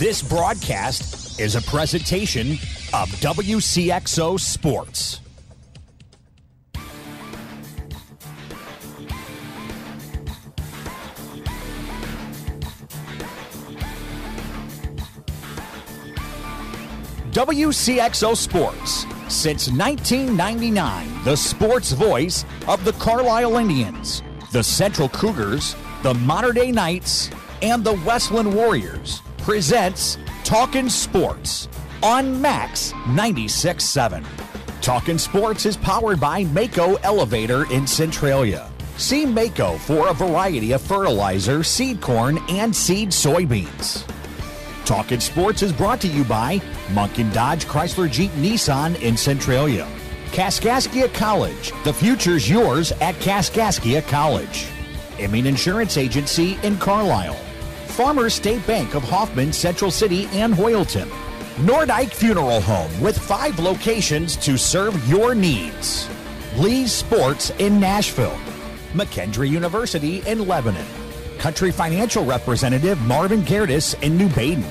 This broadcast is a presentation of WCXO Sports. WCXO Sports, since 1999, the sports voice of the Carlisle Indians, the Central Cougars, the Mater Dei Knights, and the Westland Warriors, presents Talkin Sports on Max 96.7. Talkin Sports is powered by Mako Elevator in Centralia. See Mako for a variety of fertilizer, seed corn, and seed soybeans. Talkin Sports is brought to you by Munkin Dodge Chrysler Jeep Nissan in Centralia. Kaskaskia College, the future's yours at Kaskaskia College. Emin Insurance Agency in Carlisle. Farmers State Bank of Hoffman, Central City, and Hoyleton. Nordike Funeral Home with 5 locations to serve your needs. Lee's Sports in Nashville. McKendree University in Lebanon. Country Financial Representative Marvin Gerdes in New Baden.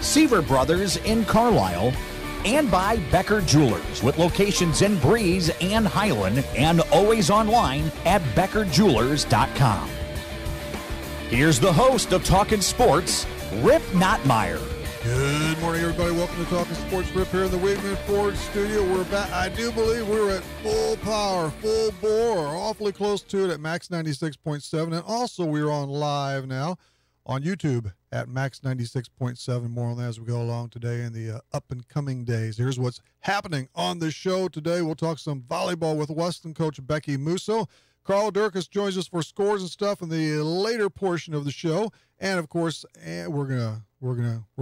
Seaver Brothers in Carlisle. And by Becker Jewelers with locations in Breeze and Highland and always online at beckerjewelers.com. Here's the host of Talkin Sports, Rip Nottmeyer. Good morning, everybody. Welcome to Talkin Sports. Rip here in the Wigman Ford studio. We're back. I do believe we're at full power, full bore, awfully close to it at Max 96.7. And also we're on live now on YouTube at Max 96.7. More on that as we go along today in the up-and-coming days. Here's what's happening on the show today. We'll talk some volleyball with Weston coach Becky Musso. Carl Durkis joins us for scores and stuff in the later portion of the show. And, of course, we're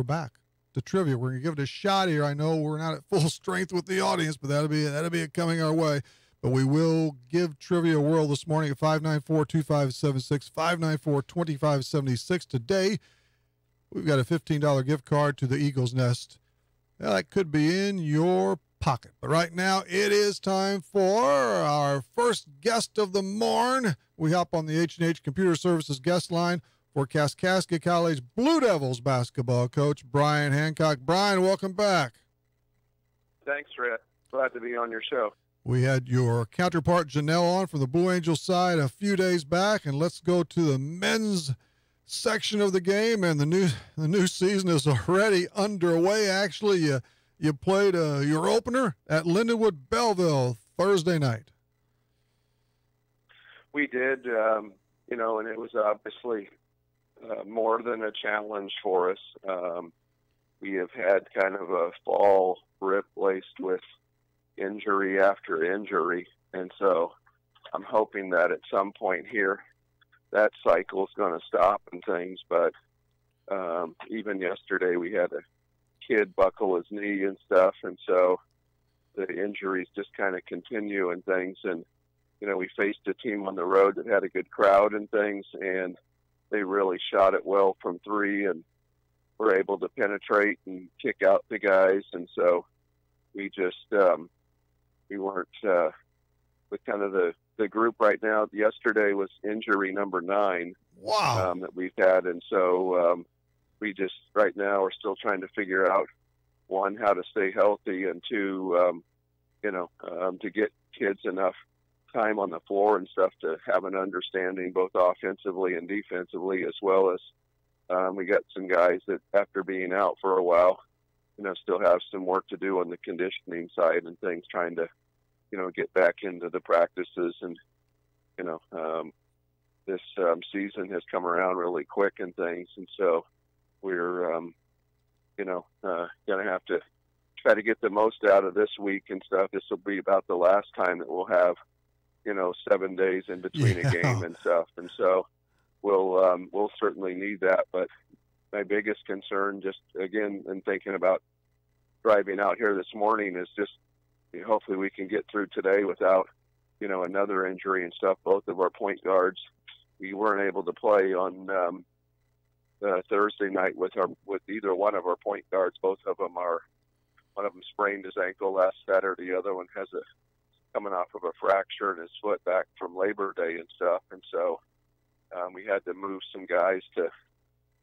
back to trivia. We're going to give it a shot here. I know we're not at full strength with the audience, but that'll be it coming our way. But we will give trivia a whirl this morning at 594-2576, 594-2576. Today, we've got a $15 gift card to the Eagles Nest. Now, that could be in your pocket. But right now, it is time for our first guest of the morn. We hop on the H&H Computer Services guest line for Kaskaskia College Blue Devils basketball coach Brian Hancock. Brian, welcome back. Thanks, Rick. Glad to be on your show. We had your counterpart Janelle on from the Blue Angels side a few days back, and let's go to the men's section of the game. And the new season is already underway. Actually, you played your opener at Lindenwood Belleville Thursday night. We did, and it was obviously more than a challenge for us. We have had kind of a fall replaced with injury after injury, and so I'm hoping that at some point here that cycle is going to stop and things. But even yesterday we had a kid buckle his knee and stuff, and so the injuries just kind of continue and things. And we faced a team on the road that had a good crowd and things, and they really shot it well from 3 and were able to penetrate and kick out the guys. And so we just we weren't with kind of the group right now. Yesterday was injury number 9. Wow. That we've had, and so we just right now are still trying to figure out, 1, how to stay healthy, and 2, to get kids enough time on the floor and stuff to have an understanding both offensively and defensively, as well as we got some guys that after being out for a while, still have some work to do on the conditioning side and things, trying to, get back into the practices. And, this season has come around really quick and things. And so we're, going to have to try to get the most out of this week and stuff. This will be about the last time that we'll have, 7 days in between a game and stuff. And so we'll certainly need that. But my biggest concern, just again, in thinking about driving out here this morning, is just hopefully we can get through today without, another injury and stuff. Both of our point guards, we weren't able to play on Thursday night with either one of our point guards. Both of them one of them sprained his ankle last Saturday. The other one has coming off of a fracture in his foot back from Labor Day and stuff. And so we had to move some guys to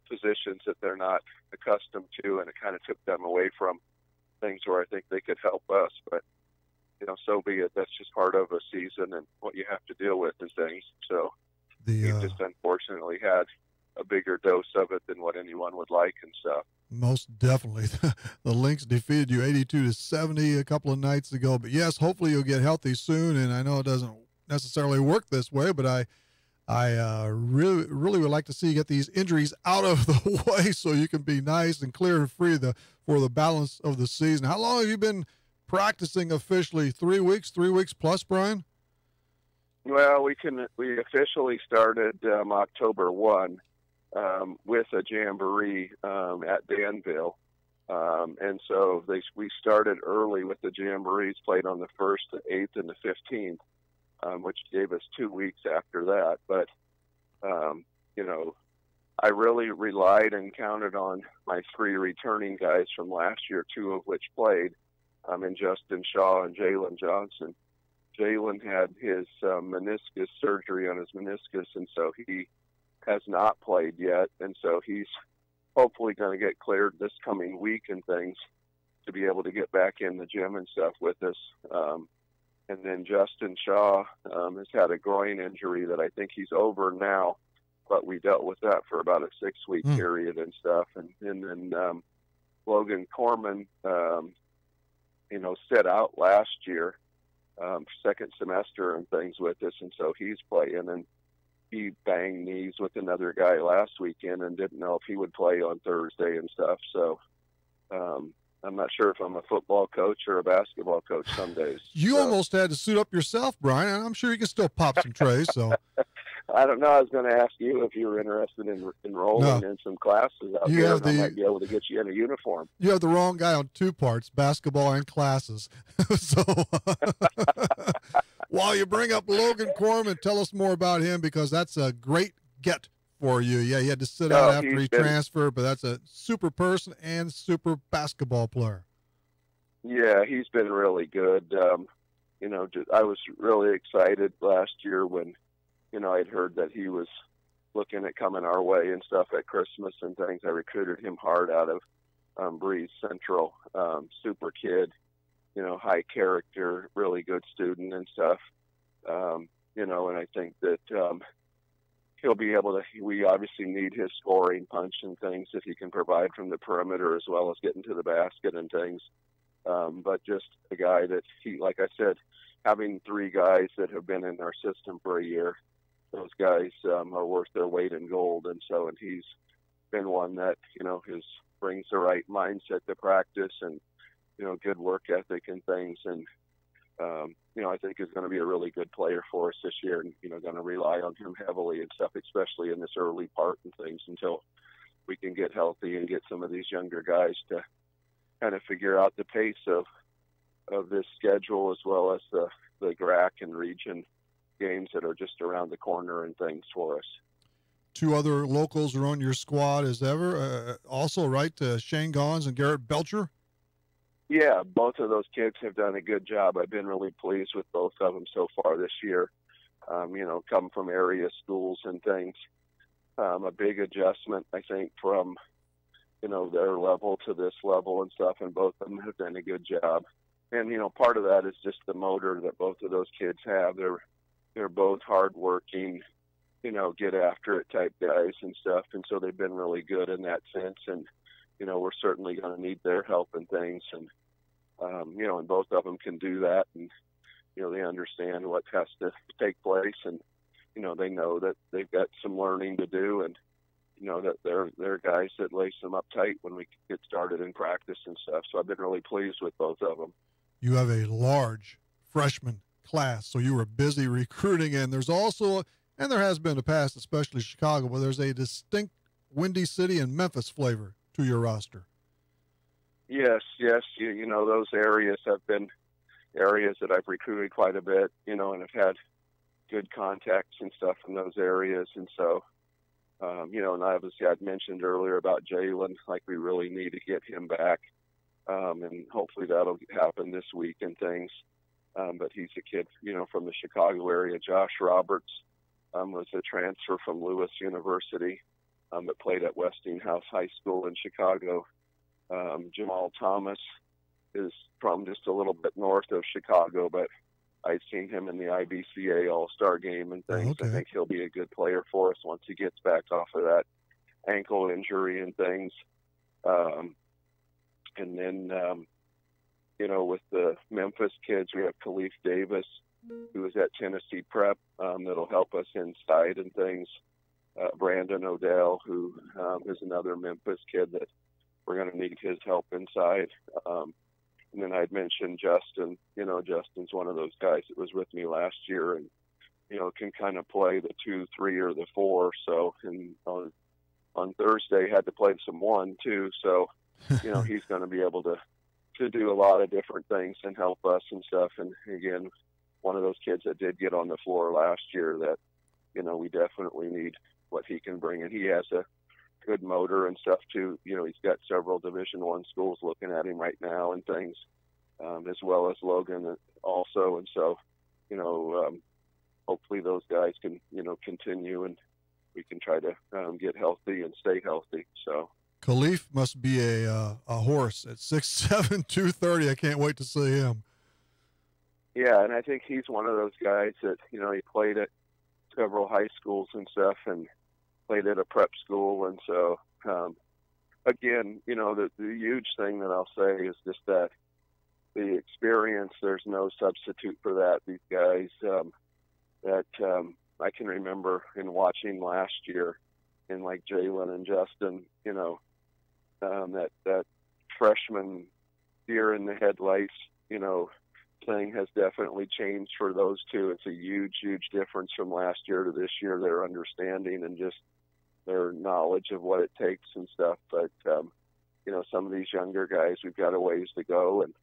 positions that they're not accustomed to, and it kind of took them away from things where I think they could help us. But, so be it. That's just part of a season and what you have to deal with and things. So we've just unfortunately had a bigger dose of it than what anyone would like and stuff. Most definitely. The Lynx defeated you 82-70 a couple of nights ago. But yes, hopefully you'll get healthy soon. And I know it doesn't necessarily work this way, but I really would like to see you get these injuries out of the way so you can be nice and clear and free for the balance of the season. How long have you been practicing officially? 3 weeks plus, Brian? Well, we officially started October 1 with a jamboree at Danville. And so we started early with the jamborees, played on the 1st, the 8th, and the 15th. Which gave us 2 weeks after that. But, I really relied and counted on my 3 returning guys from last year, 2 of which played, in Justin Shaw and Jalen Johnson. Jalen had his meniscus surgery on his meniscus, and so he has not played yet. And so he's hopefully going to get cleared this coming week and things to be able to get back in the gym and stuff with us. And then Justin Shaw has had a groin injury that I think he's over now, but we dealt with that for about a 6-week period and stuff. And then Logan Corman, set out last year, second semester and things with us, and so he's playing. And he banged knees with another guy last weekend and didn't know if he would play on Thursday and stuff. So I'm not sure if I'm a football coach or a basketball coach some days. You almost had to suit up yourself, Brian, and I'm sure you can still pop some trays. So I don't know. I was going to ask you if you were interested in enrolling in some classes out there. I might be able to get you in a uniform. You have the wrong guy on 2 parts, basketball and classes. So while you bring up Logan Corman, tell us more about him, because that's a great get for you. Yeah, he had to sit out after he transferred, but that's a super person and super basketball player. Yeah, he's been really good. I was really excited last year when, I'd heard that he was looking at coming our way and stuff at Christmas and things. I recruited him hard out of Breeze Central, super kid, high character, really good student and stuff. And I think that he'll be able to, we obviously need his scoring punch and things that he can provide from the perimeter as well as getting to the basket and things. But just a guy that like I said, having 3 guys that have been in our system for a year, those guys are worth their weight in gold. And he's been one that, brings the right mindset to practice and, good work ethic and things. And, I think is going to be a really good player for us this year, and, going to rely on him heavily and stuff, especially in this early part and things until we can get healthy and get some of these younger guys to kind of figure out the pace of this schedule, as well as the GRAC and region games that are just around the corner and things for us. 2 other locals are on your squad as ever. Also, right, Shane Gons and Garrett Belcher? Yeah, both of those kids have done a good job. I've been really pleased with both of them so far this year. Come from area schools and things. A big adjustment, I think, from, their level to this level and stuff, and both of them have done a good job. And, part of that is just the motor that both of those kids have. They're both hardworking, get after it type guys and stuff. And so they've been really good in that sense. And, we're certainly going to need their help and things. And, and both of them can do that. And, they understand what has to take place. And, they know that they've got some learning to do. And, that they're guys that lace them up tight when we get started in practice and stuff. So I've been really pleased with both of them. You have a large freshman class, so you were busy recruiting, and there's also, and there has been in the past, especially Chicago, but there's a distinct Windy City and Memphis flavor to your roster. Yes. Those areas have been areas that I've recruited quite a bit, and have had good contacts and stuff in those areas. And so, and obviously I'd mentioned earlier about Jalen, like we really need to get him back. And hopefully that'll happen this week and things. But he's a kid, from the Chicago area. Josh Roberts was a transfer from Lewis University. that played at Westinghouse High School in Chicago. Jamal Thomas is from just a little bit north of Chicago, but I've seen him in the IBCA All-Star game and things. Okay. I think he'll be a good player for us once he gets back off of that ankle injury and things. And then, with the Memphis kids, we have Khalif Davis, who is at Tennessee Prep, that'll help us inside and things. Brandon Odell, who is another Memphis kid that we're going to need his help inside. And then I'd mentioned Justin. Justin's one of those guys that was with me last year and, can kind of play the 2, 3, or the 4. So, and on Thursday had to play some 1 too. So, he's going to be able to do a lot of different things and help us and stuff. And again, one of those kids that did get on the floor last year that, we definitely need what he can bring. And he has a good motor and stuff too. He's got several Division I schools looking at him right now and things, as well as Logan also. And so, hopefully those guys can, continue and we can try to get healthy and stay healthy. So Khalif must be a horse at 6'7", 230. I can't wait to see him. Yeah, and I think he's one of those guys that, he played at several high schools and stuff and played at a prep school. And so, again, the huge thing that I'll say is just that the experience, there's no substitute for that. These guys that I can remember in watching last year in like Jalen and Justin, that freshman deer in the headlights, thing has definitely changed for those two. It's a huge, huge difference from last year to this year, their understanding and just their knowledge of what it takes and stuff. But, some of these younger guys, we've got a ways to go. And,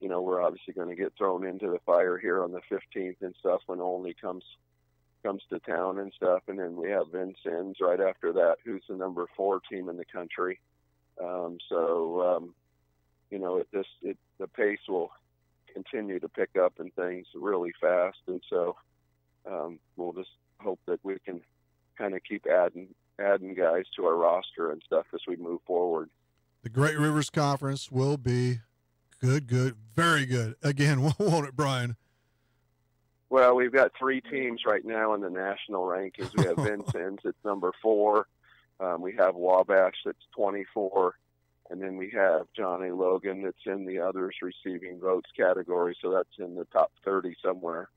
we're obviously going to get thrown into the fire here on the 15th and stuff when Olney comes to town and stuff. And then we have Vincennes right after that, who's the number 4 team in the country. The pace will continue to pick up and things really fast. And so we'll just hope that we can kind of keep adding guys to our roster and stuff as we move forward. The Great Rivers Conference will be good, very good. Again, won't it, Brian? Well, we've got 3 teams right now in the national rankings. We have Vincennes, it's number 4. We have Wabash, that's 24. And then we have Johnny Logan, that's in the others receiving votes category. So that's in the top 30 somewhere.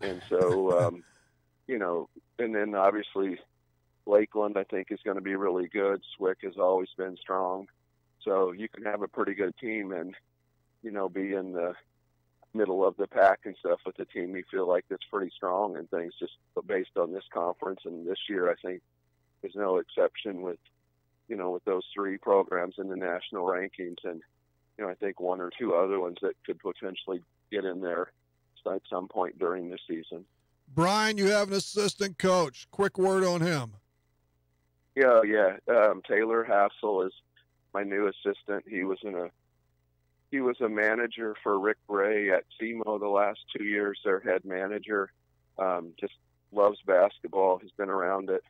And so, and then obviously Lakeland, I think, is going to be really good. Swick has always been strong. So you can have a pretty good team and, be in the middle of the pack and stuff with the team you feel like that's pretty strong and things just based on this conference. And this year, I think, is no exception with those 3 programs in the national rankings. And, I think 1 or 2 other ones that could potentially get in there at some point during the season. Brian, you have an assistant coach. Quick word on him. Yeah. Taylor Hassel is my new assistant. He was a manager for Rick Bray at SEMO the last 2 years, their head manager. Just loves basketball. He's been around it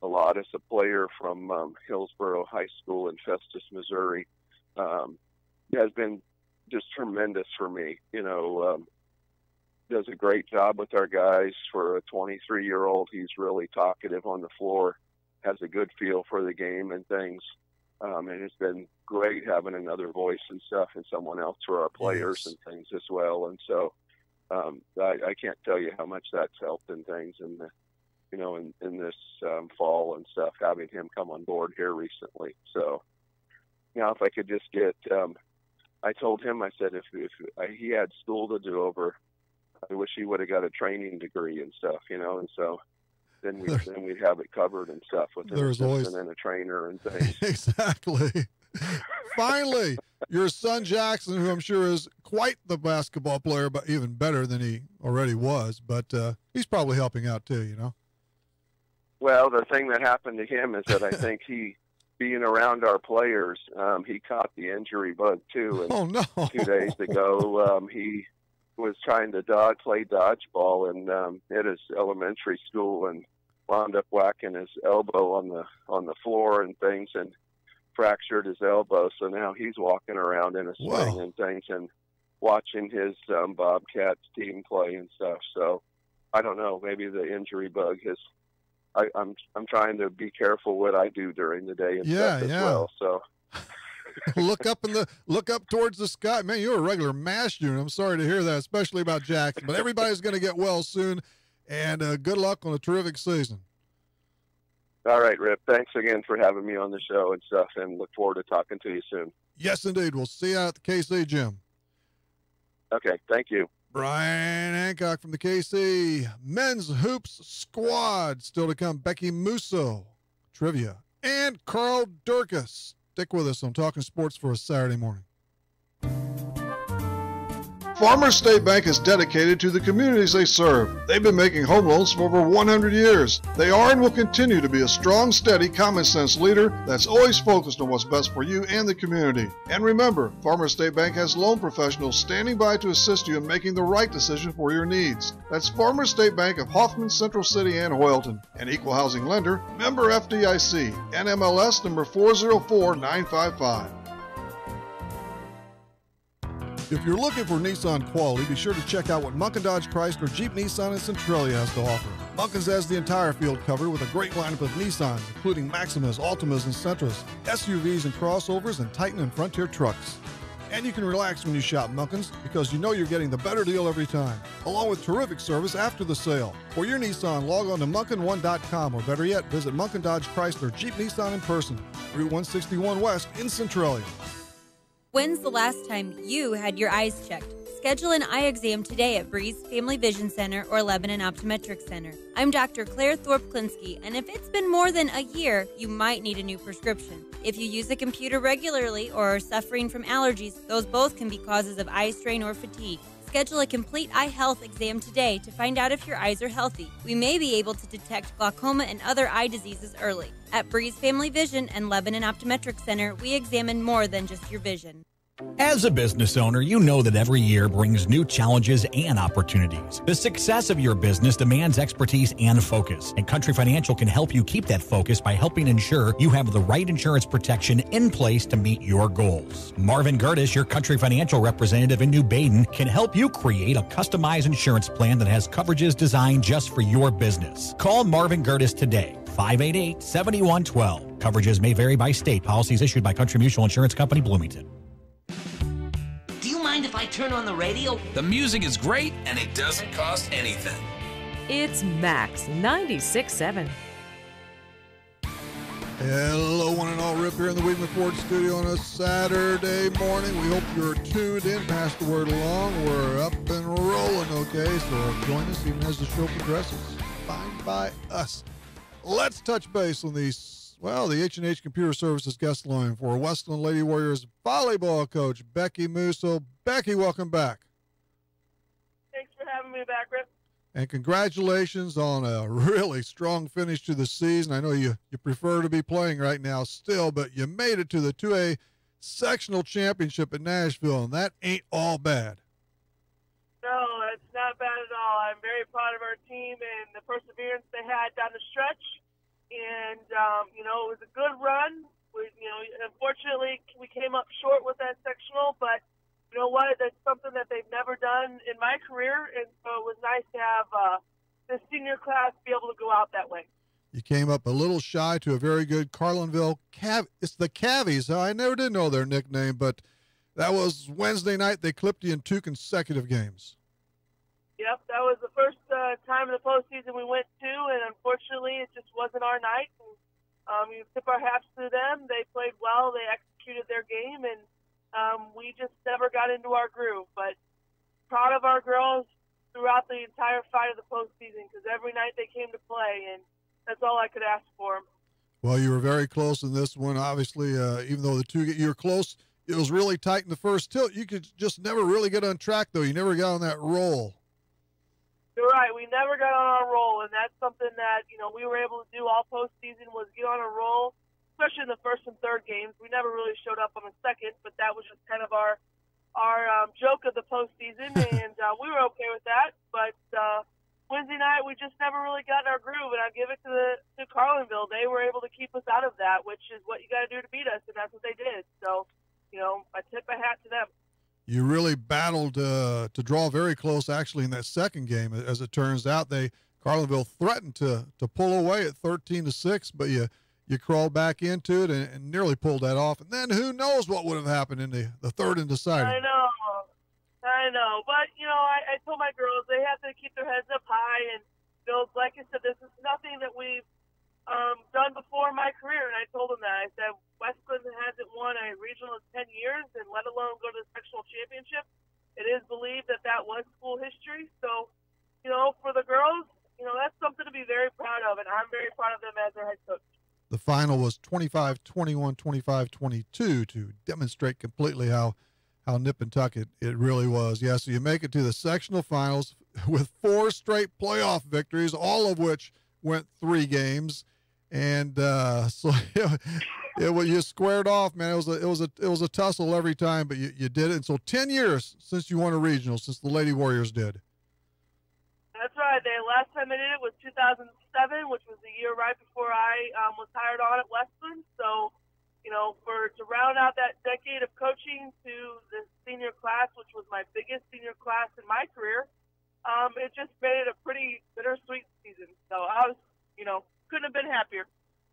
a lot as a player from Hillsborough High School in Festus, Missouri. Has been just tremendous for me. Does a great job with our guys. For a 23-year-old, he's really talkative on the floor, has a good feel for the game and things. And it's been great having another voice and stuff and someone else for our players and things as well. And so I can't tell you how much that's helped and things in this fall and stuff, having him come on board here recently. So, if I could just get, I told him, I said, if he had school to do over, I wish he would have got a training degree and stuff, and so then we'd have it covered and stuff with an assistant and a trainer and things. Exactly. Finally, your son Jackson, who I'm sure is quite the basketball player, but even better than he already was, but he's probably helping out too, Well, the thing that happened to him is that I think being around our players, he caught the injury bug too. And oh, no. 2 days ago, he was trying to play dodgeball at his elementary school, and wound up whacking his elbow on the floor and things, and fractured his elbow. So now he's walking around in a sling and things, and watching his Bobcats team play and stuff. So I don't know. Maybe the injury bug has. I'm trying to be careful what I do during the day and stuff as well. So look up towards the sky, man. You're a regular MASH unit. I'm sorry to hear that, especially about Jackson. But everybody's going to get well soon, and good luck on a terrific season. All right, Rip. Thanks again for having me on the show and stuff, and look forward to talking to you soon. Yes, indeed. We'll see you out at the KC gym. Okay, thank you. Brian Hancock from the KC Men's Hoops Squad. Still to come, Becky Musso, trivia, and Carl Durkis. Stick with us on Talking Sports for a Saturday morning. Farmers State Bank is dedicated to the communities they serve. They've been making home loans for over 100 years. They are and will continue to be a strong, steady, common-sense leader that's always focused on what's best for you and the community. And remember, Farmers State Bank has loan professionals standing by to assist you in making the right decision for your needs. That's Farmers State Bank of Hoffman, Central City, and Hoyleton. An equal housing lender, member FDIC, NMLS number 404955. If you're looking for Nissan quality, be sure to check out what Munkin Dodge Chrysler Jeep Nissan and Centralia has to offer. Munkin's has the entire field covered with a great lineup of Nissans, including Maximas, Altimas, and Sentras, SUVs and crossovers, and Titan and Frontier trucks. And you can relax when you shop Munkin's because you know you're getting the better deal every time, along with terrific service after the sale. For your Nissan, log on to Munkin1.com, or better yet, visit Munkin Dodge Chrysler Jeep Nissan in person, Route 161 West in Centralia. When's the last time you had your eyes checked? Schedule an eye exam today at Breeze Family Vision Center or Lebanon Optometric Center. I'm Dr. Claire Thorpe-Klinsky, and if it's been more than a year, you might need a new prescription. If you use a computer regularly or are suffering from allergies, those both can be causes of eye strain or fatigue. Schedule a complete eye health exam today to find out if your eyes are healthy. We may be able to detect glaucoma and other eye diseases early. At Breeze Family Vision and Lebanon Optometric Center, we examine more than just your vision. As a business owner, you know that every year brings new challenges and opportunities. The success of your business demands expertise and focus, and Country Financial can help you keep that focus by helping ensure you have the right insurance protection in place to meet your goals. Marvin Gertis, your Country Financial representative in New Baden, can help you create a customized insurance plan that has coverages designed just for your business. Call Marvin Gertis today. 588-7112. Coverages may vary by state. Policies issued by Country Mutual Insurance Company, Bloomington. Do you mind if I turn on the radio? The music is great, and it doesn't cost anything. It's Max 96.7. Hello, one and all. Rip here in the Weedman Ford studio on a Saturday morning. We hope you're tuned in. Pass the word along. We're up and rolling, okay? So join us even as the show progresses. Fine by us. Let's touch base on the H&H Computer Services guest line for Westland Lady Warriors volleyball coach, Becky Musso. Becky, welcome back. Thanks for having me back, Rip. And congratulations on a really strong finish to the season. I know you prefer to be playing right now still, but you made it to the 2A sectional championship in Nashville, and that ain't all bad. No, it's not bad at all. I'm very proud of our team and the perseverance they had down the stretch. And, it was a good run. Unfortunately, we came up short with that sectional, but you know what? That's something that they've never done in my career, and so it was nice to have the senior class be able to go out that way. You came up a little shy to a very good Carlinville It's the Cavies. I never did know their nickname, but that was Wednesday night. They clipped you in 2 consecutive games. Yep, that was the first time in the postseason we went to, and unfortunately it just wasn't our night. And, we tip our hats to them. They played well. They executed their game, and we just never got into our groove. But proud of our girls throughout the entire fight of the postseason because every night they came to play, and that's all I could ask for them. Well, you were very close in this one. Obviously, even though you were close, it was really tight in the first tilt. You could just never really get on track, though. You never got on that roll. You're right. We never got on our roll, and that's something that, we were able to do all postseason was get on a roll, especially in the first and third games. We never really showed up on the second, but that was just kind of our joke of the postseason, and we were okay with that. But Wednesday night, we just never really got in our groove, and I give it to Carlinville. They were able to keep us out of that, which is what you got to do to beat us, and that's what they did. So, I tip my hat to them. You really battled to draw very close, actually, in that second game. As it turns out, Carlinville threatened to pull away at 13-6, but you crawled back into it and nearly pulled that off. And then who knows what would have happened in the third and deciding. I know. But, I told my girls they have to keep their heads up high. And, like I said, this is nothing that we've done before in my career. And I told them that. I said, Westland hasn't won a regional in 10 years, and let alone go to the sectional championship. It is believed that was school history. So, for the girls, that's something to be very proud of. And I'm very proud of them as their head coach. The final was 25-21, 25-22 to demonstrate completely how nip and tuck it really was. Yeah, so you make it to the sectional finals with 4 straight playoff victories, all of which went 3 games, and so you squared off, man. It was a tussle every time, but you did it. And so 10 years since you won a regional, since the Lady Warriors did. That's right. The last time I did it was 2007, which was the year right before I was hired on at Westland. So, to round out that decade of coaching to the senior class, which was my biggest senior class in my career, it just made it a pretty bittersweet season. So I was, couldn't have been happier.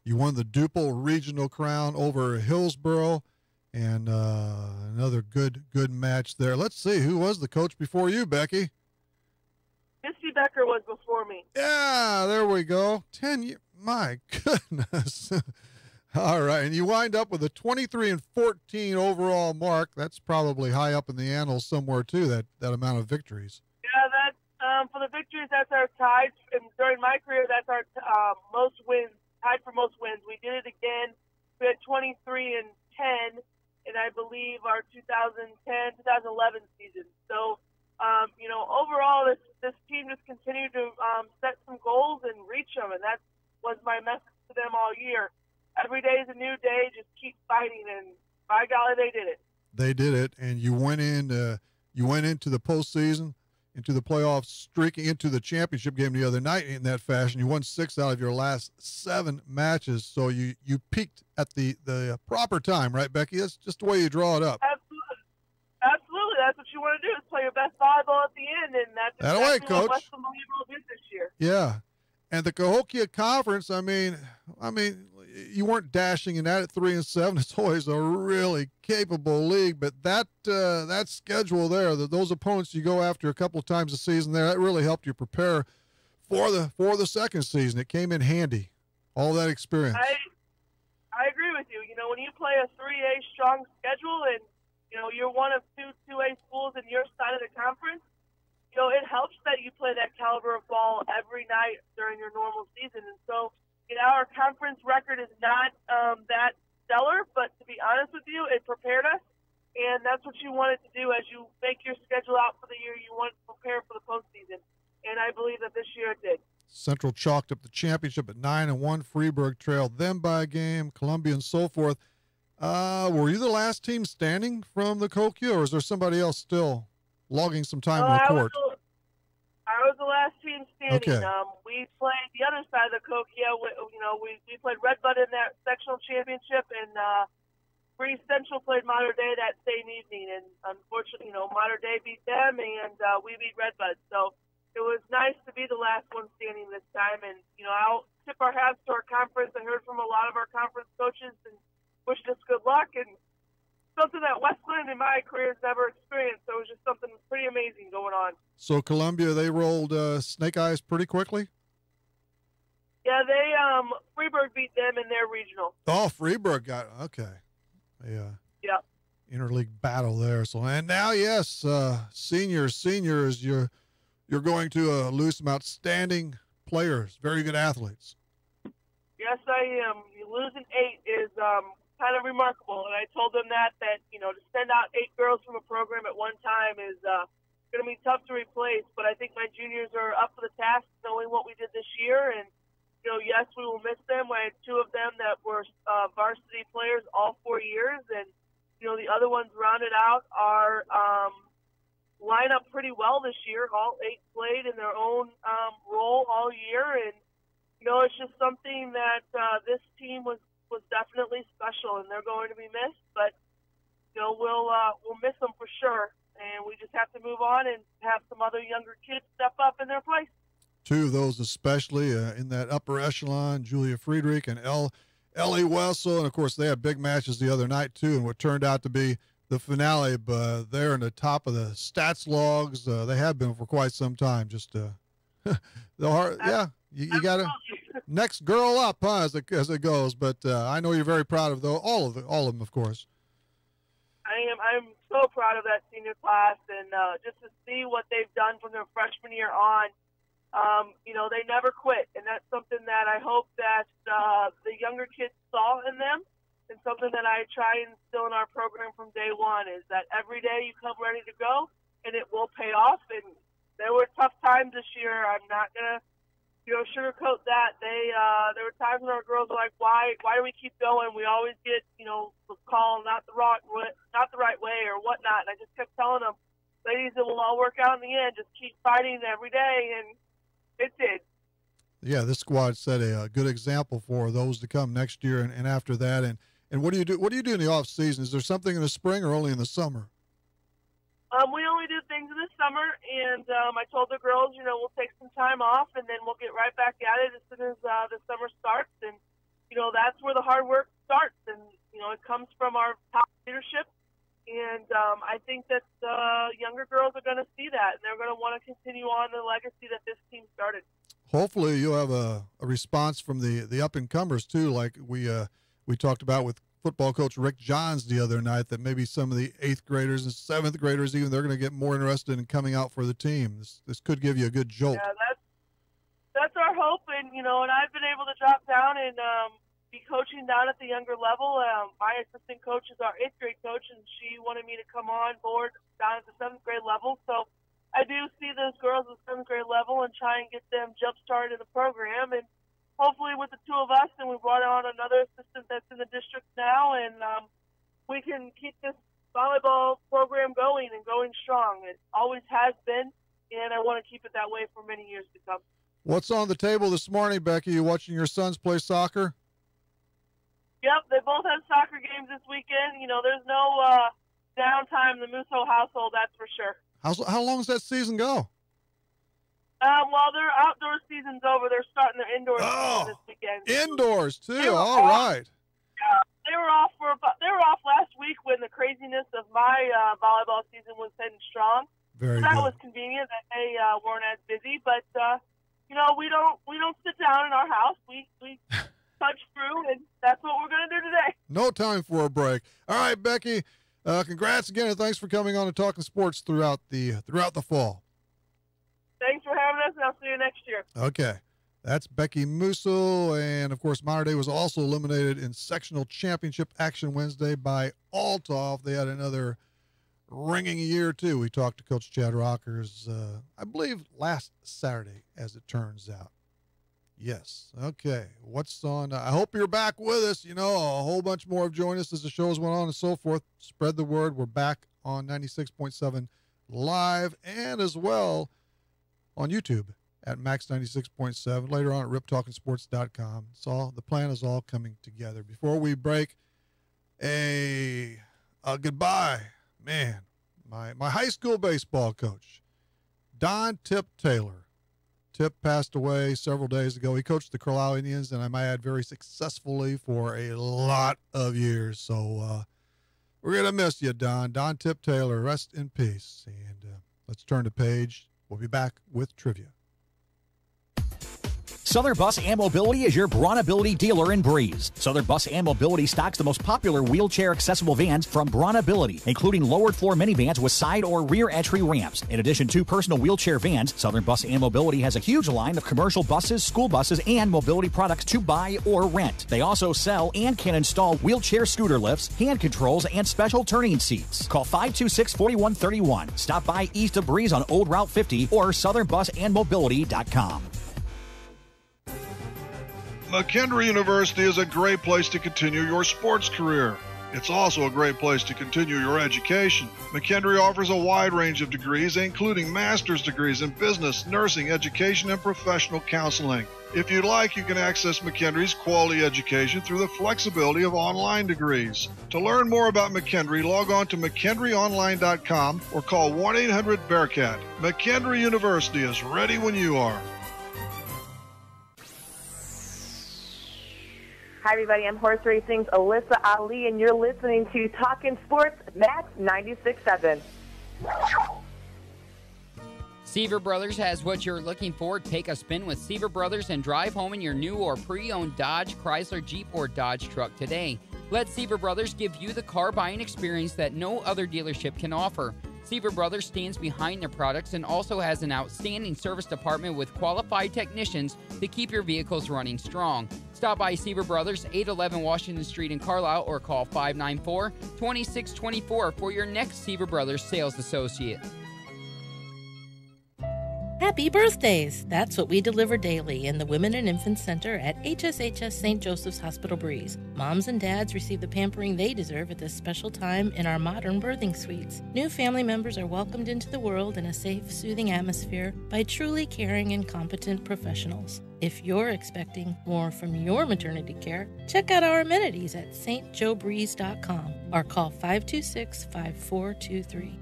You won the Duple Regional Crown over Hillsboro, and another good match there. Let's see, who was the coach before you, Becky? Misty Becker was before me. Yeah, there we go. 10 years. My goodness. All right, and you wind up with a 23-14 overall mark. That's probably high up in the annals somewhere too. That amount of victories. Yeah, that for the victories, that's our tied. And during my career, that's our most wins, tied for most wins. We did it again. We had 23-10, and I believe our 2010-2011 season. So, overall, this team just continued to set some goals and reach them, and that was my message to them all year. Every day is a new day. Just keep fighting, and by golly, they did it. They did it, and you went into the postseason, into the playoffs, streaking into the championship game the other night in that fashion. You won 6 out of your last 7 matches, so you peaked at the proper time, right, Becky? That's just the way you draw it up. Absolutely. That's what you want to do, is play your best volleyball at the end, and that's exactly what Western Believer did this year. Yeah. And the Cahokia Conference, I mean, you weren't dashing in that at 3-7. It's always a really capable league, but that schedule there, those opponents you go after a couple of times a season there, that really helped you prepare for the second season. It came in handy, all that experience. I agree with you. When you play a 3A strong schedule and you're one of 2A schools in your side of the conference, it helps that you play that caliber of ball every night during your normal season. And so, our conference record is not that stellar, but to be honest with you, it prepared us, and that's what you wanted to do as you make your schedule out for the year. You want to prepare for the postseason, and I believe that this year it did. Central chalked up the championship at 9-1. Freeburg trailed them by a game, Columbia and so forth. Were you the last team standing from the Cahokia, or is there somebody else still logging some time on the court? I was the last team standing. Okay. We played the other side of the Cahokia. We played Redbud in that sectional championship, and Bree Central played Mater Dei that same evening. And unfortunately, Mater Dei beat them, and we beat Redbud. So it was nice to be the last one standing this time. And I'll tip our hats to our conference. I heard from a lot of our conference coaches and wished us good luck, and something that Westland in my career has never experienced. So it was just something pretty amazing going on. So Columbia, they rolled Snake Eyes pretty quickly? Yeah, they Freeburg beat them in their regional. Oh, Freeburg got okay. Yeah. Yep. Interleague battle there. So, and now, yes, seniors, you're going to lose some outstanding players, very good athletes. Yes, I am. Losing 8 is kind of remarkable, and I told them that to send out 8 girls from a program at one time is going to be tough to replace. But I think my juniors are up for the task, knowing what we did this year, and yes, we will miss them. I had 2 of them that were varsity players all 4 years, and the other ones rounded out our line up pretty well this year. All 8 played in their own role all year, and it's just something that this team was definitely special, and they're going to be missed. But we'll miss them for sure, and we just have to move on and have some other younger kids step up in their place. 2 of those especially in that upper echelon, Julia Friedrich and Ellie Wessel, and of course they had big matches the other night too, and what turned out to be the finale. But they're in the top of the stats logs. They have been for quite some time. Just the heart, yeah. You got to next girl up, huh, as it goes. But I know you're very proud of all of them, of course. I'm so proud of that senior class, and just to see what they've done from their freshman year on. They never quit, and that's something that I hope that the younger kids saw in them, and something that I try and instill in our program from day one is that every day you come ready to go, and it will pay off. And there were tough times this year. I'm not gonna sugarcoat that. There were times when our girls were like, why do we keep going? We always get the call not the right way or whatnot. And I just kept telling them, ladies, it will all work out in the end. Just keep fighting every day, and it did. Yeah, this squad set a good example for those to come next year and after that. And what do you do? What do you do in the off season? Is there something in the spring or only in the summer? We only do things in the summer, and I told the girls, we'll take some time off, and then we'll get right back at it as soon as the summer starts. And that's where the hard work starts, and it comes from our top leadership. And I think that the younger girls are going to see that, and they're going to want to continue on the legacy that this team started. Hopefully you'll have a response from the up-and-comers, too, like we talked about with football coach Rick Johns the other night, that maybe some of the 8th graders and 7th graders, even, they're going to get more interested in coming out for the team. This could give you a good jolt. Yeah, that's our hope, and, and I've been able to drop down and be coaching down at the younger level. My assistant coach is our 8th grade coach, and she wanted me to come on board down at the 7th grade level. So I do see those girls at the 7th grade level and try and get them jump-started in the program. And hopefully with the 2 of us, and we brought on another assistant that's in the district now, and we can keep this volleyball program going and going strong. It always has been, and I want to keep it that way for many years to come. What's on the table this morning, Becky? You watching your sons play soccer? Yep, they both have soccer games this weekend. There's no downtime in the Musso household, that's for sure. How long does that season go? Well, their outdoor season's over. They're starting their indoor season this weekend. Indoors too. All right. Yeah, they were off last week when the craziness of my volleyball season was heading strong. Very that good. was convenient that they weren't as busy, but we don't sit down in our house. We touch through, and that's what we're going to do today. No time for a break. All right, Becky. Congrats again, and thanks for coming on and talking sports throughout the fall. Thanks for having us, and I'll see you next year. Okay. That's Becky Musso, and of course, Mater Dei was also eliminated in sectional championship action Wednesday by Althoff. They had another ringing year too. We talked to Coach Chad Rockers, I believe last Saturday, as it turns out. Yes. Okay. What's on? I hope you're back with us. A whole bunch more have joined us as the shows went on and so forth. Spread the word. We're back on 96.7 live and as well on YouTube at Max 96.7. Later on at riptalkinsports.com. The plan is all coming together. Before we break, a goodbye, man. My high school baseball coach, Don Tip Taylor. Tip passed away several days ago. He coached the Carlisle Indians, and I might add, very successfully for a lot of years. So we're going to miss you, Don. Don Tip Taylor, rest in peace. And let's turn the page. We'll be back with trivia. Southern Bus and Mobility is your Bronability dealer in Breeze. Southern Bus and Mobility stocks the most popular wheelchair-accessible vans from Bronability, including lowered-floor minivans with side or rear entry ramps. In addition to personal wheelchair vans, Southern Bus and Mobility has a huge line of commercial buses, school buses, and mobility products to buy or rent. They also sell and can install wheelchair scooter lifts, hand controls, and special turning seats. Call 526-4131. Stop by east of Breeze on Old Route 50 or southernbusandmobility.com. McKendree University is a great place to continue your sports career. It's also a great place to continue your education. McKendree offers a wide range of degrees, including master's degrees in business, nursing, education, and professional counseling. If you'd like, you can access McKendree's quality education through the flexibility of online degrees. To learn more about McKendree, log on to McKendreeOnline.com or call 1-800-BEARCAT. McKendree University is ready when you are. Hi, everybody. I'm Horse Racing's Alyssa Ali, and you're listening to Talkin Sports, Max 96.7. Seaver Brothers has what you're looking for. Take a spin with Seaver Brothers and drive home in your new or pre-owned Dodge, Chrysler, Jeep, or Dodge truck today. Let Seaver Brothers give you the car buying experience that no other dealership can offer. Seaver Brothers stands behind their products and also has an outstanding service department with qualified technicians to keep your vehicles running strong. Stop by Seaver Brothers, 811 Washington Street in Carlisle, or call 594-2624 for your next Seaver Brothers sales associate. Happy birthdays! That's what we deliver daily in the Women and Infant Center at HSHS St. Joseph's Hospital Breeze. Moms and dads receive the pampering they deserve at this special time in our modern birthing suites. New family members are welcomed into the world in a safe, soothing atmosphere by truly caring and competent professionals. If you're expecting more from your maternity care, check out our amenities at stjoebreeze.com or call 526-5423.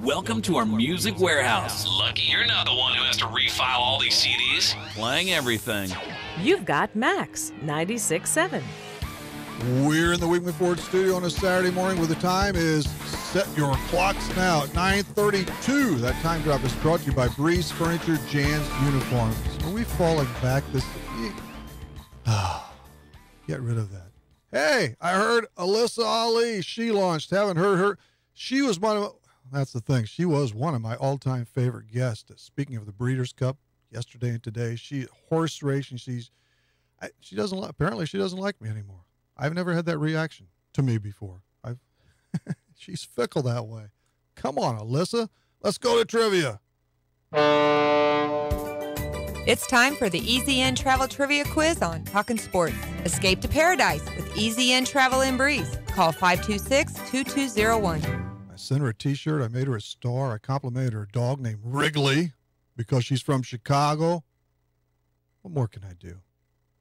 Welcome to our music warehouse. Lucky you're not the one who has to refile all these CDs. Playing everything. You've got Max 96.7. We're in the Weekman Ford studio on a Saturday morning where the time is set your clocks now at 9:32. That time drop is brought to you by Breeze Furniture, Jan's Uniforms. Are we falling back this week? Get rid of that. Hey, I heard Alyssa Ali. She launched. Haven't heard her. She was one of... That's the thing. She was one of my all-time favorite guests. Speaking of the Breeders' Cup, yesterday and today, she horse racing. She doesn't. Apparently, she doesn't like me anymore. I've never had that reaction to me before. She's fickle that way. Come on, Alyssa. Let's go to trivia. It's time for the Easy In Travel Trivia Quiz on Talkin Sports. Escape to paradise with Easy In Travel and Breeze. Call 526-2201. I sent her a T-shirt. I made her a star. I complimented her dog named Wrigley because she's from Chicago. What more can I do?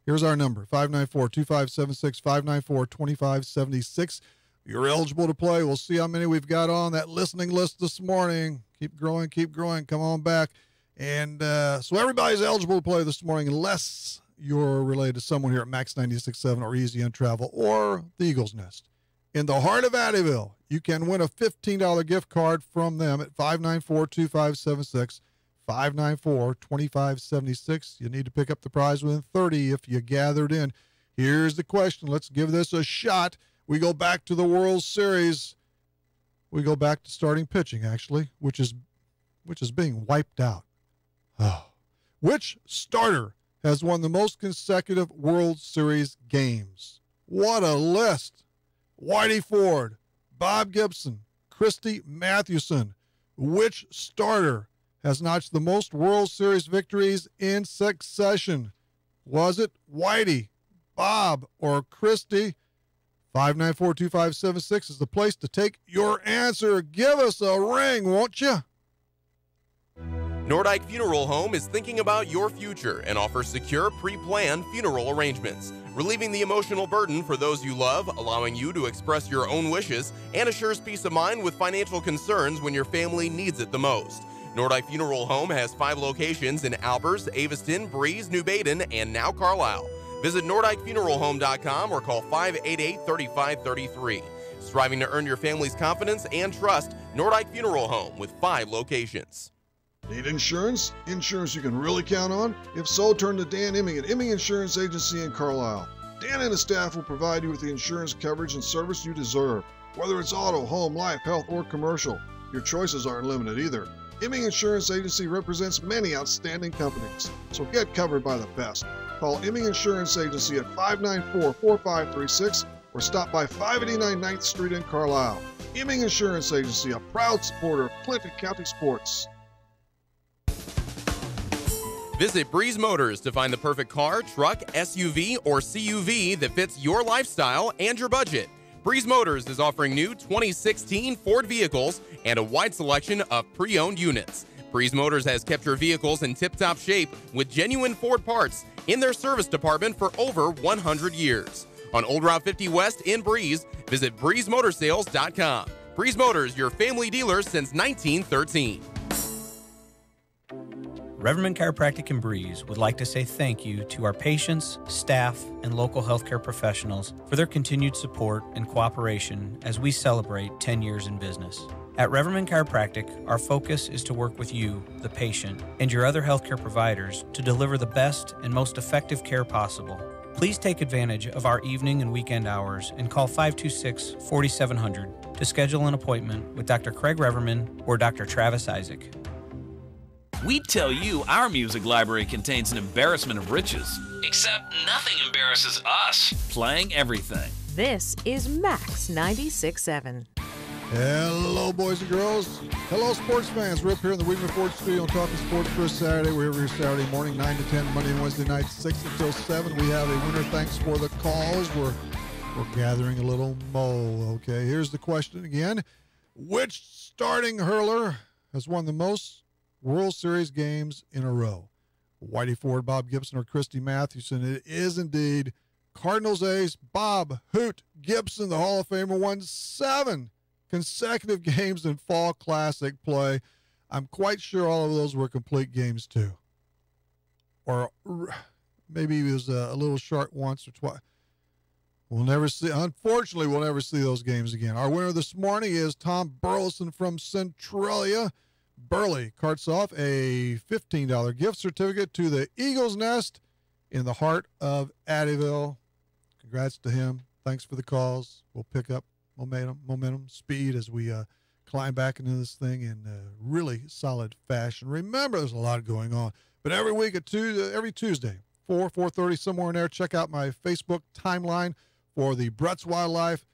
Here's our number, 594-2576, 594-2576. You're eligible to play. We'll see how many we've got on that listening list this morning. Keep growing, keep growing. Come on back. And so everybody's eligible to play this morning unless you're related to someone here at Max 96.7 or Easy On Travel or the Eagle's Nest. In the heart of Addyville, you can win a $15 gift card from them at 594-2576, 594-2576. You need to pick up the prize within 30 if you gathered in. Here's the question. Let's give this a shot. We go back to the World Series. We go back to starting pitching, actually, which is being wiped out. Oh. Which starter has won the most consecutive World Series games? What a list. Whitey Ford, Bob Gibson, Christy Mathewson. Which starter has notched the most World Series victories in succession? Was it Whitey, Bob, or Christy? 594-2576 is the place to take your answer. Give us a ring, won't you? Nordyke Funeral Home is thinking about your future and offers secure, pre-planned funeral arrangements, relieving the emotional burden for those you love, allowing you to express your own wishes, and assures peace of mind with financial concerns when your family needs it the most. Nordyke Funeral Home has 5 locations in Albers, Aveston, Breeze, New Baden, and now Carlisle. Visit NordykeFuneralHome.com or call 588-3533. Striving to earn your family's confidence and trust, Nordyke Funeral Home with 5 locations. Need insurance? Insurance you can really count on? If so, turn to Dan Imming at Imming Insurance Agency in Carlisle. Dan and his staff will provide you with the insurance coverage and service you deserve. Whether it's auto, home, life, health, or commercial, your choices aren't limited either. Imming Insurance Agency represents many outstanding companies, so get covered by the best. Call Imming Insurance Agency at 594-4536 or stop by 589 9th Street in Carlisle. Imming Insurance Agency, a proud supporter of Clinton County sports. Visit Breeze Motors to find the perfect car, truck, SUV, or CUV that fits your lifestyle and your budget. Breeze Motors is offering new 2016 Ford vehicles and a wide selection of pre-owned units. Breeze Motors has kept your vehicles in tip-top shape with genuine Ford parts in their service department for over 100 years. On Old Route 50 West in Breeze, visit breezemotorsales.com. Breeze Motors, your family dealer since 1913. Reverman Chiropractic in Breeze would like to say thank you to our patients, staff, and local healthcare professionals for their continued support and cooperation as we celebrate 10 years in business. At Reverman Chiropractic, our focus is to work with you, the patient, and your other healthcare providers to deliver the best and most effective care possible. Please take advantage of our evening and weekend hours and call 526-4700 to schedule an appointment with Dr. Craig Reverman or Dr. Travis Isaac. We tell you our music library contains an embarrassment of riches. Except nothing embarrasses us. Playing everything. This is Max 96.7. Hello, boys and girls. Hello, sports fans. We're up here in the Weidman Ford studio on Talking Sports for a Saturday. We're here Saturday morning, 9 to 10, Monday and Wednesday night, 6 until 7. We have a winner. Thanks for the calls. We're gathering a little mo. Okay, here's the question again. Which starting hurler has won the most World Series games in a row? Whitey Ford, Bob Gibson, or Christy Mathewson? It is indeed Cardinals ace Bob Hoot Gibson, the Hall of Famer, won 7 consecutive games in Fall Classic play. I'm quite sure all of those were complete games too. Or maybe he was a little short once or twice. We'll never see. Unfortunately, we'll never see those games again. Our winner this morning is Tom Burleson from Centralia. Burley carts off a $15 gift certificate to the Eagles Nest in the heart of Addyville. Congrats to him. Thanks for the calls. We'll pick up momentum, speed as we climb back into this thing in really solid fashion. Remember, there's a lot going on. But every week at every Tuesday, 4:30, somewhere in there, check out my Facebook timeline for the Brett's Wildlife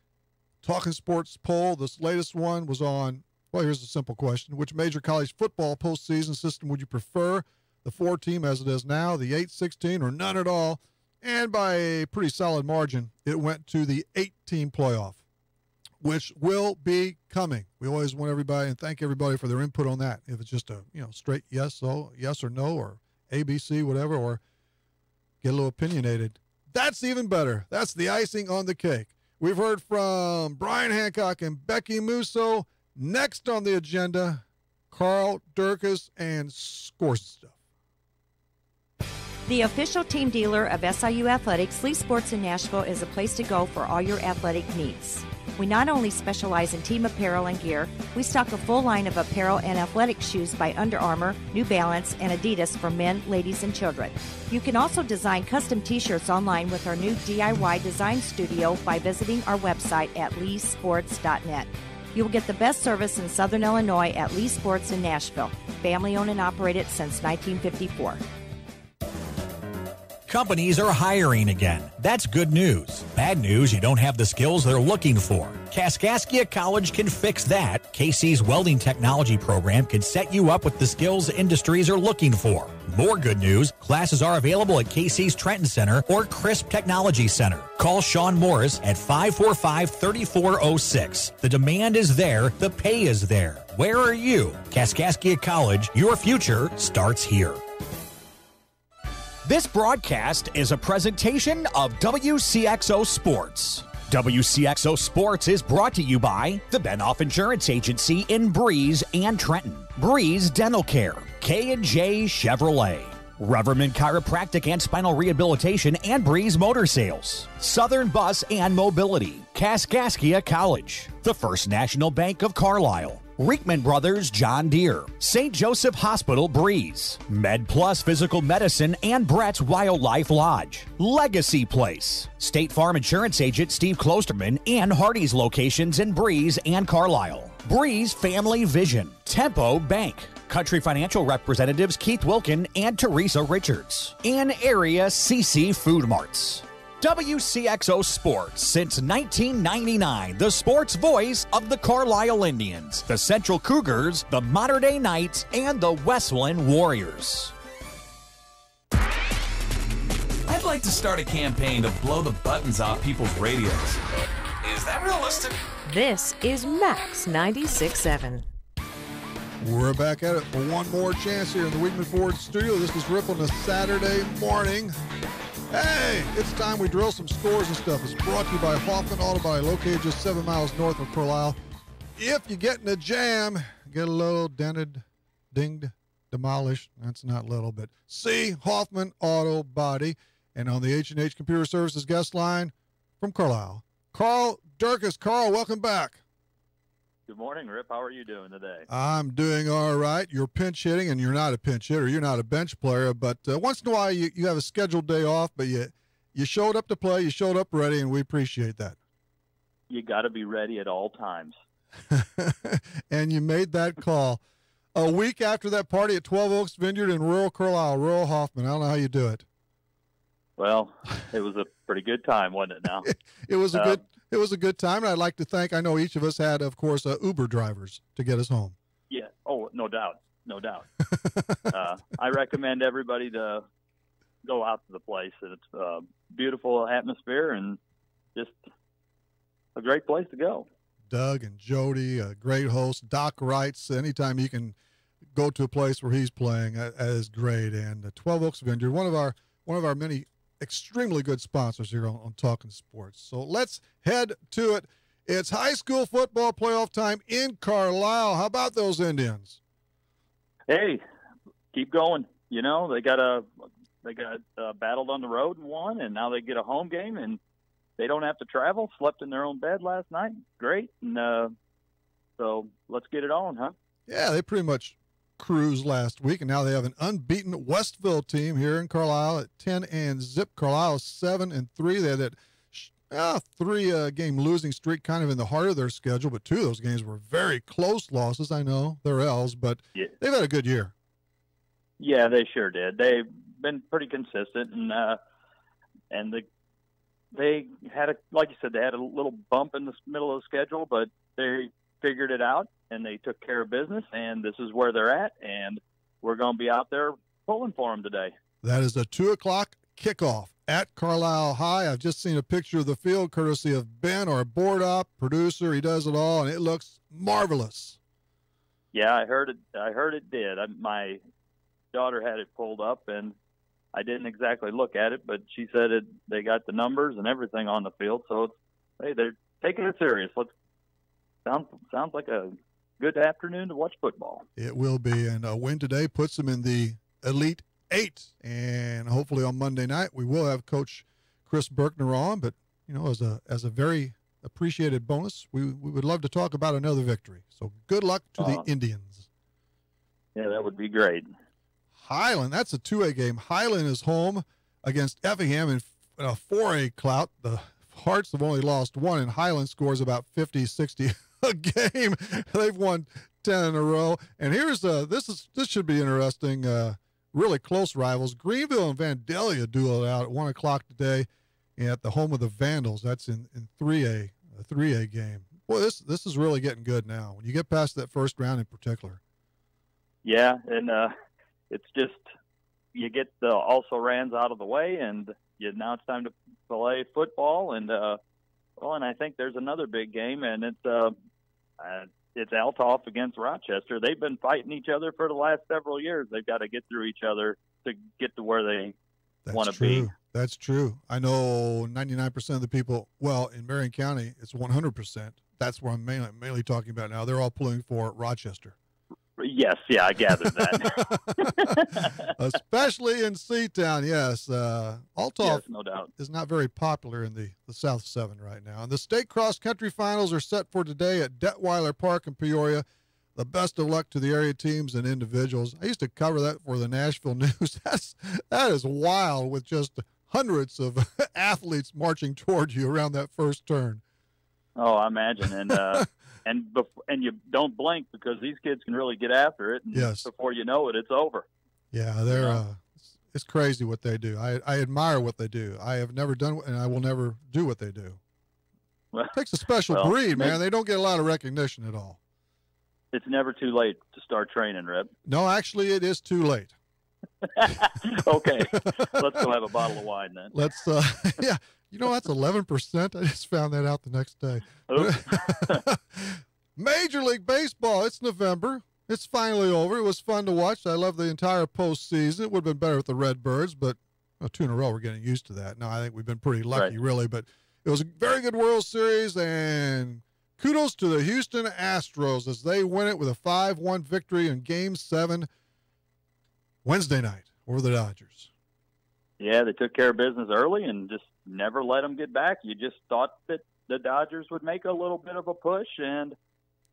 Talking Sports poll. This latest one was on, well, here's a simple question. Which major college football postseason system would you prefer? The 4-team as it is now, the 8-16, or none at all? And by a pretty solid margin, it went to the 8-team playoff, which will be coming. We always want everybody and thank everybody for their input on that. If it's just a straight yes or no, or ABC, whatever, or get a little opinionated, that's even better. That's the icing on the cake. We've heard from Brian Hancock and Becky Musso. Next on the agenda, Carl Durkis and Scores Stuff. The official team dealer of SIU Athletics, Lee Sports in Nashville, is a place to go for all your athletic needs. We not only specialize in team apparel and gear, we stock a full line of apparel and athletic shoes by Under Armour, New Balance, and Adidas for men, ladies, and children. You can also design custom t-shirts online with our new DIY design studio by visiting our website at leesports.net. You will get the best service in Southern Illinois at Lee Sports in Nashville, family owned and operated since 1954. Companies are hiring again. That's good news. Bad news, you don't have the skills they're looking for. Kaskaskia College can fix that. KC's welding technology program can set you up with the skills industries are looking for. More good news, classes are available at KC's Trenton Center or Crisp Technology Center. Call Sean Morris at 545-3406. The demand is there, the pay is there. Where are you? Kaskaskia College, your future starts here. This broadcast is a presentation of WCXO Sports. WCXO Sports is brought to you by the Benoff Insurance Agency in Breeze and Trenton, Breeze Dental Care, K&J Chevrolet, Reverman Chiropractic and Spinal Rehabilitation and Breeze Motor Sales, Southern Bus and Mobility, Kaskaskia College, the First National Bank of Carlisle, Riekman Brothers John Deere, St. Joseph Hospital Breeze, Med Plus Physical Medicine and Brett's Wildlife Lodge, Legacy Place, State Farm Insurance Agent Steve Klosterman and Hardy's locations in Breeze and Carlisle, Breeze Family Vision, Tempo Bank, Country Financial Representatives Keith Wilkin and Teresa Richards, and Area CC Food Marts. WCXO Sports since 1999, the sports voice of the Carlisle Indians, the Central Cougars, the Mater Dei Knights, and the Westland Warriors. like to start a campaign to blow the buttons off people's radios. Is that realistic? This is Max 96.7. We're back at it for one more chance here in the Weidman Ford studio. This is Rip on a Saturday morning. Hey, it's time we drill some scores and stuff. It's brought to you by Hoffman Auto Body, located just 7 miles north of Carlisle. If you get in a jam, get a little dented, dinged, demolished. That's not little, but see Hoffman Auto Body. And on the H&H Computer Services guest line from Carlisle, Carl Durkis. Carl, welcome back. Good morning, Rip. How are you doing today? I'm doing all right. You're pinch hitting, and you're not a pinch hitter. You're not a bench player, but once in a while you have a scheduled day off, but you showed up to play, you showed up ready, and we appreciate that. You got to be ready at all times. And you made that call. A week after that party at 12 Oaks Vineyard in rural Carlisle, rural Hoffman. I don't know how you do it. Well, it was a pretty good time, wasn't it now? It was a good time, and I'd like to thank, I know each of us had, of course, Uber drivers to get us home. Yeah. Oh, no doubt. No doubt. I recommend everybody to go out to the place. It's a beautiful atmosphere and just a great place to go. Doug and Jody, a great host. Doc writes, anytime you can go to a place where he's playing, that is great. And 12 Oaks Vineyard, one of our many extremely good sponsors here on Talkin' Sports. So let's head to it. It's high school football playoff time in Carlisle. How about those Indians? Hey, keep going. You know, they got battled on the road and won, and now they get a home game, and they don't have to travel. Slept in their own bed last night. Great. And so let's get it on, huh? Yeah, they pretty much cruise last week, and now they have an unbeaten Westville team here in Carlisle at 10-0. Carlisle 7-3. They had that 3-game losing streak kind of in the heart of their schedule, but 2 of those games were very close losses. I know they're L's, but yeah, they've had a good year. Yeah, they sure did. They've been pretty consistent, and they had like you said, they had a little bump in the middle of the schedule, but they figured it out. And they took care of business, and this is where they're at, and we're going to be out there pulling for them today. That is a 2 o'clock kickoff at Carlisle High. I've just seen a picture of the field courtesy of Ben, our board op producer. He does it all, and it looks marvelous. Yeah, I heard it did. My daughter had it pulled up, and I didn't exactly look at it, but she said they got the numbers and everything on the field, so they're taking it serious. Sounds like a good afternoon to watch football. It will be, and a win today puts them in the Elite 8, and hopefully on Monday night we will have Coach Chris Berkner on, but you know, as a very appreciated bonus, we would love to talk about another victory. So good luck to the Indians. Yeah, that would be great. Highland, that's a 2A game. Highland is home against Effingham in a 4A clout. The Hearts have only lost 1, and Highland scores about 50, 60 a game. They've won 10 in a row. And here's this should be interesting. Really close rivals. Greenville and Vandalia duel out at 1 o'clock today at the home of the Vandals. That's in 3A, a 3A game. Boy, this is really getting good now. When you get past that first round in particular. Yeah, and it's just you get the also-rans out of the way, and now it's time to play football. And and I think there's another big game, and it's Althoff against Rochester. They've been fighting each other for the last several years. They've got to get through each other to get to where they want to be. That's true. I know 99% of the people, well, in Marion County, it's 100%. That's what I'm mainly talking about now. They're all pulling for Rochester. Yes, yeah, I gathered that. Especially in Seatown, yes. Althoff yes, no doubt. Is not very popular in the South 7 right now. And the state cross-country finals are set for today at Detweiler Park in Peoria. The best of luck to the area teams and individuals. I used to cover that for the Nashville News. That is wild, with just hundreds of athletes marching toward you around that first turn. Oh, I imagine. And and you don't blink, because these kids can really get after it. And yes. Before you know it, it's over. Yeah, they're it's crazy what they do. I admire what they do. I have never done, and I will never do what they do. Well, it takes a special breed, man. They don't get a lot of recognition at all. It's never too late to start training, Rip. No, actually, it is too late. Okay, let's go have a bottle of wine then. Let's, yeah, that's 11%. I just found that out the next day. Major League Baseball, it's November. It's finally over. It was fun to watch. I love the entire postseason. It would have been better with the Redbirds, but 2 in a row, we're getting used to that. No, I think we've been pretty lucky, really. But it was a very good World Series, and kudos to the Houston Astros as they win it with a 5-1 victory in Game 7 Wednesday night over the Dodgers. Yeah, they took care of business early and just never let them get back. You just thought that the Dodgers would make a little bit of a push, and,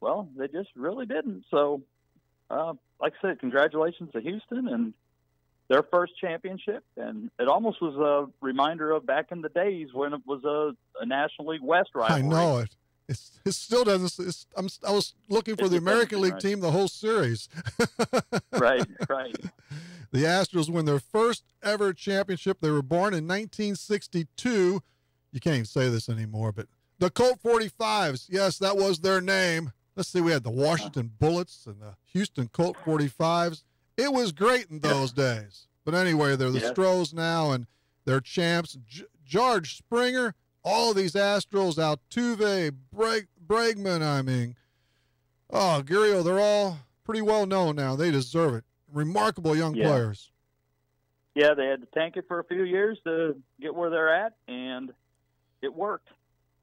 well, they just really didn't. So, like I said, congratulations to Houston and their first championship. And it almost was a reminder of back in the days when it was a National League West rivalry. I know it. It still doesn't. I was looking for the American League team the whole series. Right. The Astros win their first ever championship. They were born in 1962. You can't even say this anymore, but the Colt 45s. Yes, that was their name. Let's see. We had the Washington Bullets and the Houston Colt 45s. It was great in those days. But anyway, they're the Stros now, and they're champs. George Springer. All of these Astros, Altuve, Bregman, Gurriel, they're all pretty well known now. They deserve it. Remarkable young players. Yeah, they had to tank it for a few years to get where they're at, and it worked.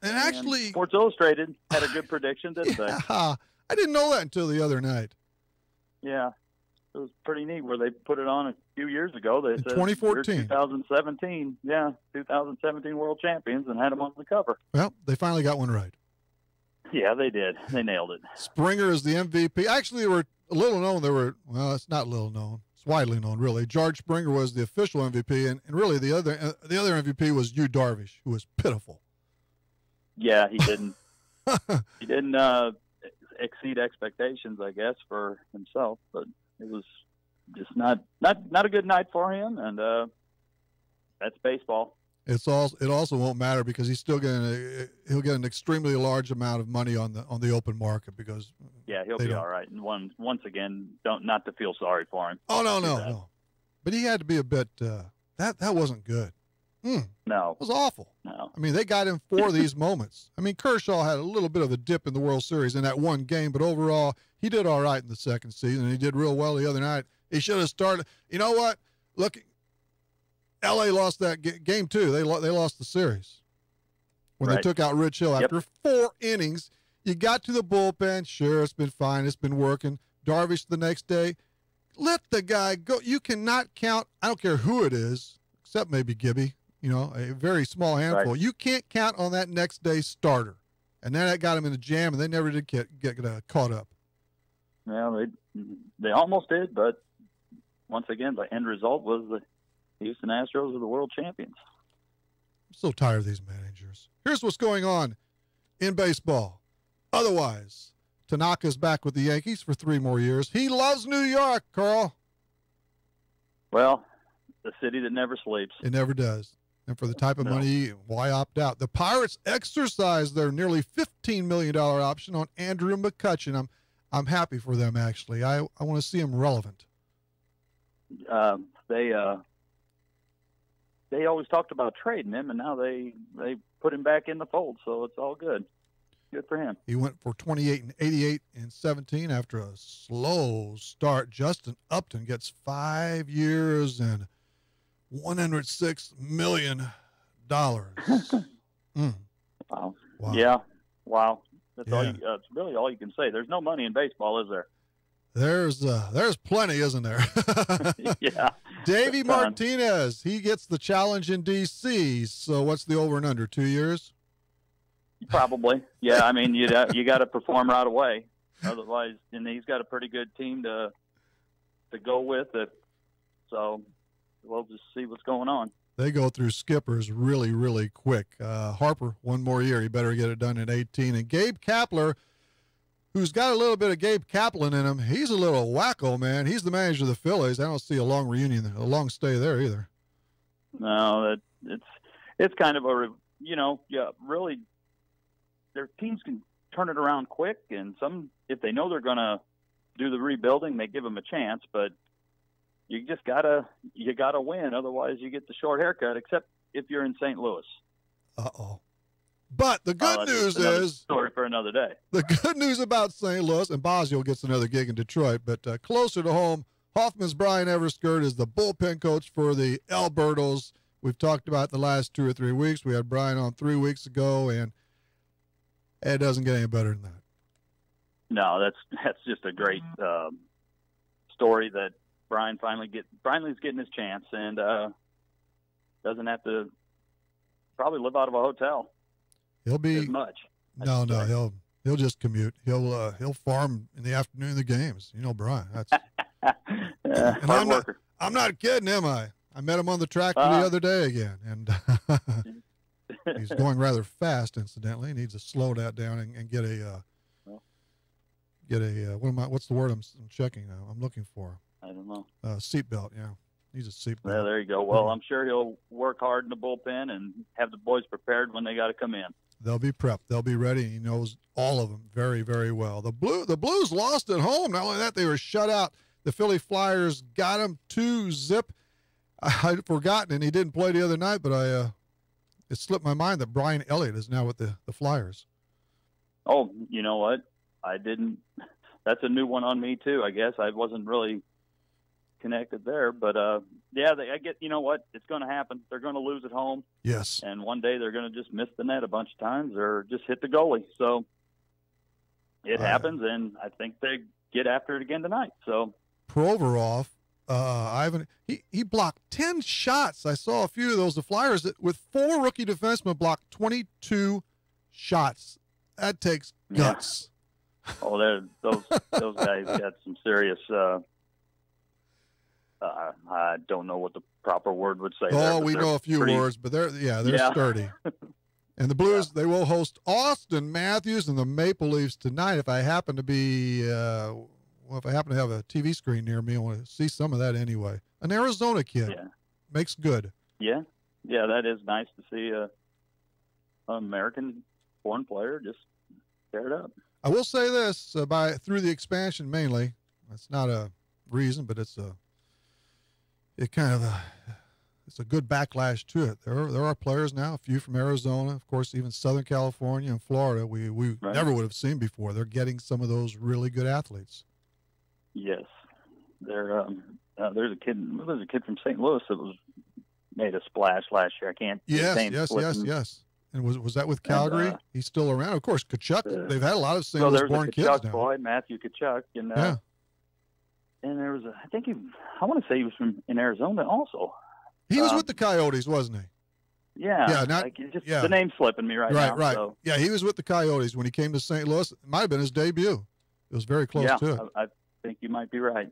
And actually, Sports Illustrated had a good prediction, didn't they? I didn't know that until the other night. Yeah, it was pretty neat where they put it on a few years ago. They said 2014. 2017. Yeah, 2017 World Champions, and had them on the cover. Well, they finally got one right. Yeah, they did. They nailed it. Springer is the MVP. Actually, they were a little known. Well, it's not little known. It's widely known, really. George Springer was the official MVP, and really the other MVP was Yu Darvish, who was pitiful. Yeah, he didn't. He didn't exceed expectations, I guess, for himself, but it was just not a good night for him, and that's baseball. It also won't matter because he'll get an extremely large amount of money on the open market because he'll be all right. And once again, not to feel sorry for him. Oh no. But he had to be a bit that wasn't good. No, it was awful. No, I mean they got him for these moments. I mean Kershaw had a little bit of a dip in the World Series in that one game, but overall he did all right in the second season. He did real well the other night. He should have started. You know what? Look. L.A. lost that game, too. They lost the series when they took out Rich Hill. After 4 innings, you got to the bullpen. Sure, it's been fine. It's been working. Darvish the next day. Let the guy go. You cannot count. I don't care who it is, except maybe Gibby, a very small handful. Right. You can't count on that next day starter. And then that got him in a jam, and they never did get caught up. Well, they almost did, but once again, the end result was the Houston Astros are the world champions. I'm so tired of these managers. Here's what's going on in baseball. Otherwise, Tanaka's back with the Yankees for 3 more years. He loves New York, Carl. Well, the city that never sleeps. It never does. And for the type of money, why opt out? The Pirates exercised their nearly $15 million option on Andrew McCutchen. I'm happy for them, actually. I want to see him relevant. They always talked about trading him, and now they put him back in the fold, so it's all good. Good for him. He went for 28 and 88 in 17 after a slow start. Justin Upton gets 5 years and $106 million. Wow. Yeah. Wow. That's really all you can say. There's no money in baseball, is there? There's plenty, isn't there? Yeah. Davey Martinez, he gets the challenge in D.C. So what's the over and under? 2 years? Probably. Yeah. I mean, you got to perform right away. Otherwise, and he's got a pretty good team to go with it. So we'll just see what's going on. They go through skippers really, really quick. Harper, 1 more year. He better get it done at 18. And Gabe Kapler, who's got a little bit of Gabe Kaplan in him. He's a little wacko, man. He's the manager of the Phillies. I don't see a long reunion, a long stay there either. No, it's kind of really their teams can turn it around quick, and if they know they're going to do the rebuilding, they give them a chance. But you gotta win. Otherwise, you get the short haircut. Except if you're in St. Louis. Uh-oh. But the good news is story for another day. The good news about St. Louis, and Bosio gets another gig in Detroit, but closer to home, Hoffman's Brian Everskirt is the bullpen coach for the Albertos. We've talked about the last 2 or 3 weeks. We had Brian on 3 weeks ago, and it doesn't get any better than that. No, that's just a great story that Brian finally Brian's getting his chance and doesn't have to probably live out of a hotel. He'll be as much. No, he'll just commute. He'll farm in the afternoon of the games. You know, Brian. That's and I'm not kidding, am I? I met him on the track the other day again, and he's going rather fast. Incidentally, he needs to slow that down and get a what's the word I'm checking now? I'm looking for. I don't know. Seatbelt. Yeah, needs a seatbelt. Yeah, there you go. Well, I'm sure he'll work hard in the bullpen and have the boys prepared when they got to come in. They'll be prepped. They'll be ready. He knows all of them very, very well. The Blues lost at home. Not only that, they were shut out. The Philly Flyers got them 2-0. I'd forgotten, and he didn't play the other night, but it slipped my mind that Brian Elliott is now with the Flyers. Oh, you know what? I didn't. That's a new one on me too. I guess I wasn't really connected there, but yeah, I get. You know what? It's going to happen. They're going to lose at home. Yes. And one day they're going to just miss the net a bunch of times or just hit the goalie. So it happens, and I think they get after it again tonight. So Provorov, Ivan, he blocked 10 shots. I saw a few of those. The Flyers with 4 rookie defensemen blocked 22 shots. That takes guts. Yeah. Oh, those guys got some serious. I don't know what the proper word would say. Oh, we know a few words, but they're sturdy. And the Blues, they will host Austin Matthews and the Maple Leafs tonight. If I happen to be, if I happen to have a TV screen near me, I want to see some of that anyway. An Arizona kid makes good. Yeah, that is nice to see an American-born player just tear it up. I will say this through the expansion mainly. That's not a reason, but it's a good backlash to it. There are players now, a few from Arizona, of course, even Southern California and Florida. We never would have seen before. They're getting some of those really good athletes. Yes, there's a kid from St. Louis that made a splash last year. I can't. Yes. And was that with Calgary? He's still around. Of course, Tkachuk. They've had a lot of St. Louis-born kids now. Boy, Matthew Tkachuk, and there was I want to say he was in Arizona also. He was with the Coyotes, wasn't he? Yeah. The name's slipping me right now. Right. So. Yeah, he was with the Coyotes when he came to St. Louis. It might have been his debut. It was very close to it. I think you might be right.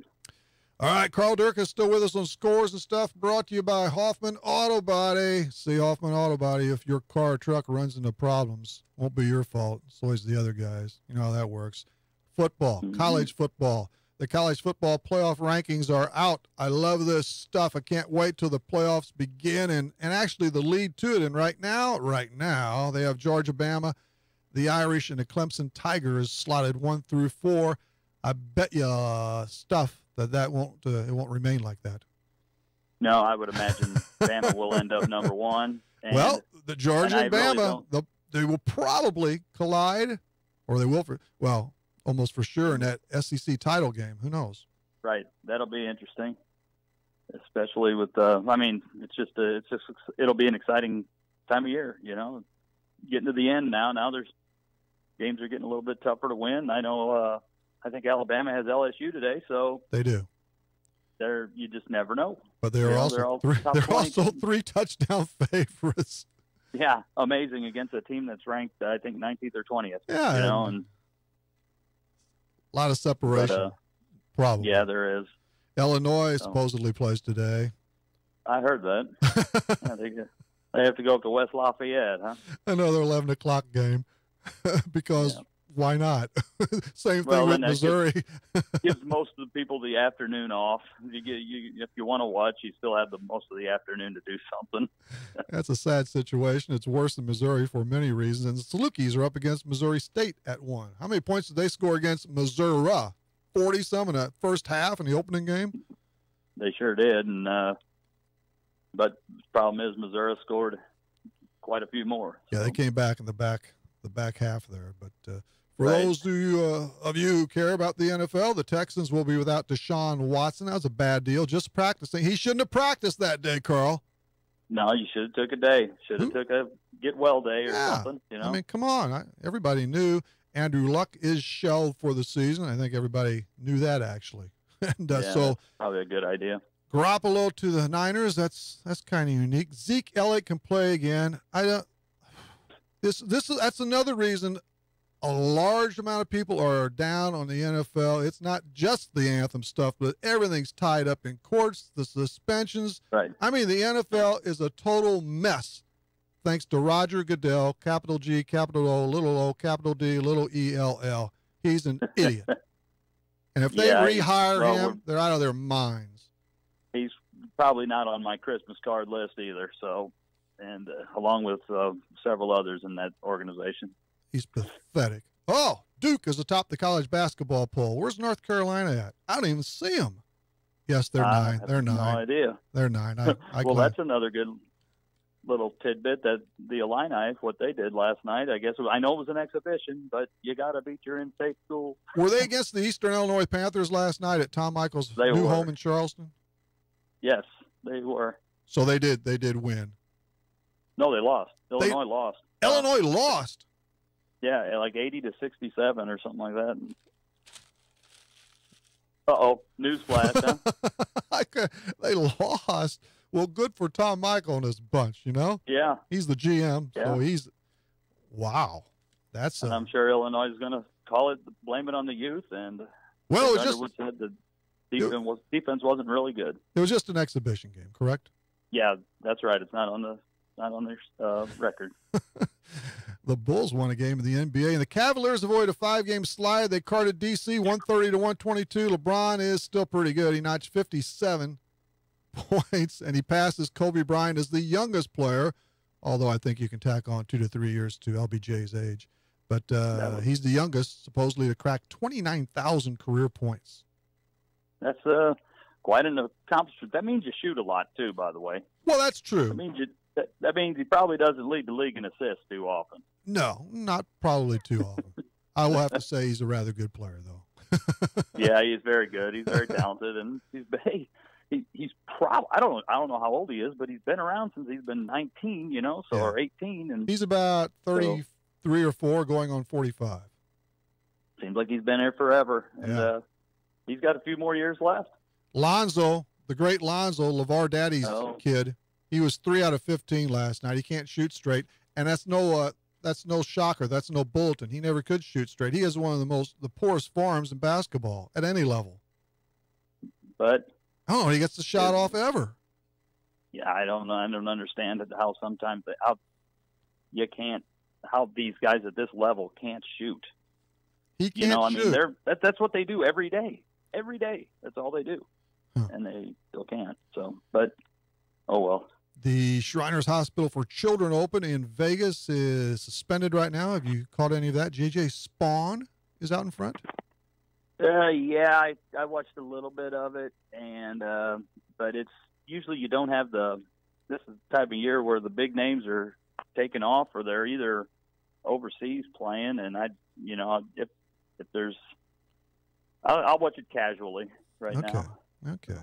All right, Carl Dirk is still with us on Scores and Stuff, brought to you by Hoffman Auto Body. See Hoffman Auto Body. If your car or truck runs into problems, won't be your fault. It's always the other guys. You know how that works. Football, college football. The college football playoff rankings are out. I love this stuff. I can't wait till the playoffs begin and actually the lead to it. And right now, they have Georgia, Bama, the Irish, and the Clemson Tigers slotted 1 through 4. I bet you stuff that won't it won't remain like that. No, I would imagine Bama will end up number 1. Well, the Georgia and Bama, they will probably collide, or they will almost for sure in that SEC title game. Who knows? Right, that'll be interesting, especially with it'll be an exciting time of year. You know, getting to the end now. Now there's games are getting a little bit tougher to win. I know. I think Alabama has LSU today, so they do. You just never know. But they're also 3 touchdown favorites. Yeah, amazing against a team that's ranked, I think, 19th or 20th. Yeah, and a lot of separation. Probably. Yeah, there is. Illinois supposedly plays today. I heard that. They have to go up to West Lafayette, huh? Another 11 o'clock game because. Yeah. Why not? Same thing with Missouri. Gives most of the people the afternoon off. If you want to watch, you still have most of the afternoon to do something. That's a sad situation. It's worse than Missouri for many reasons. And the Salukis are up against Missouri State at 1. How many points did they score against Missouri? 40-some in the first half in the opening game? They sure did, and but the problem is Missouri scored quite a few more. Yeah, they came back in the back half there. But for those of you who care about the NFL, the Texans will be without Deshaun Watson. That was a bad deal. Just practicing. He shouldn't have practiced that day, Carl. No, you should have took a day. Should have took a get well day or something. You know, I mean, come on. Everybody knew Andrew Luck is shelved for the season. I think everybody knew that actually. And so probably a good idea. Garoppolo to the Niners. That's kind of unique. Zeke Elliott can play again. That's another reason a large amount of people are down on the NFL. It's not just the anthem stuff, but everything's tied up in courts, the suspensions. Right. I mean, the NFL is a total mess thanks to Roger Goodell, capital G, capital O, capital D, little ELL. He's an idiot. And if they rehire him, they're out of their minds. He's probably not on my Christmas card list either. So, and along with several others in that organization. He's pathetic. Oh, Duke is atop the college basketball poll. Where's North Carolina at? I don't even see them. Yes, they're 9. They're 9. No idea. They're 9. Well, that's another good little tidbit that the Illini, what they did last night. I guess I know it was an exhibition, but you got to beat your in-state school. Were they against the Eastern Illinois Panthers last night at Tom Michael's new home in Charleston? Yes, they were. So they did win. No, they lost. Illinois lost. Illinois lost. Yeah, like 80-67 or something like that. Uh-oh, newsflash, huh? They lost. Well, good for Tom Michael and his bunch, you know? Yeah. He's the GM, so he's – wow. That's and I'm sure Illinois is going to blame it on the youth. And well, it was just – said the defense wasn't really good. It was just an exhibition game, correct? Yeah, that's right. It's not on their record. The Bulls won a game in the NBA, and the Cavaliers avoided a 5-game slide. They carted DC 130-122. LeBron is still pretty good. He notched 57 points, and he passes Kobe Bryant as the youngest player, although I think you can tack on 2 to 3 years to LBJ's age. But he's the youngest, supposedly, to crack 29,000 career points. That's quite an accomplishment. That means you shoot a lot, too, by the way. Well, that's true. That means he probably doesn't lead the league in assists too often. No, not probably too often. I will have to say he's a rather good player, though. Yeah, he's very good. He's very talented, and he's probably I don't know how old he is, but he's been around since he's been 19, you know, or 18, and he's about 33 or 4, going on 45. Seems like he's been there forever, and he's got a few more years left. Lonzo, the great Lonzo, LeVar Daddy's kid. He was 3 out of 15 last night. He can't shoot straight, and that's no shocker. That's no bulletin. He never could shoot straight. He has one of the poorest forms in basketball at any level. But he gets the shot off ever. Yeah, I don't know. I don't understand how sometimes how these guys at this level can't shoot. He can't shoot. Mean, that's what they do every day. Every day, that's all they do, and they still can't. So, but oh well. The Shriners Hospital for Children Open in Vegas is suspended right now. Have you caught any of that? J.J. Spawn is out in front. Yeah, I watched a little bit of it, and but it's usually you don't have this is the type of year where the big names are taking off or they're either overseas playing, and if there's I'll watch it casually now. Okay.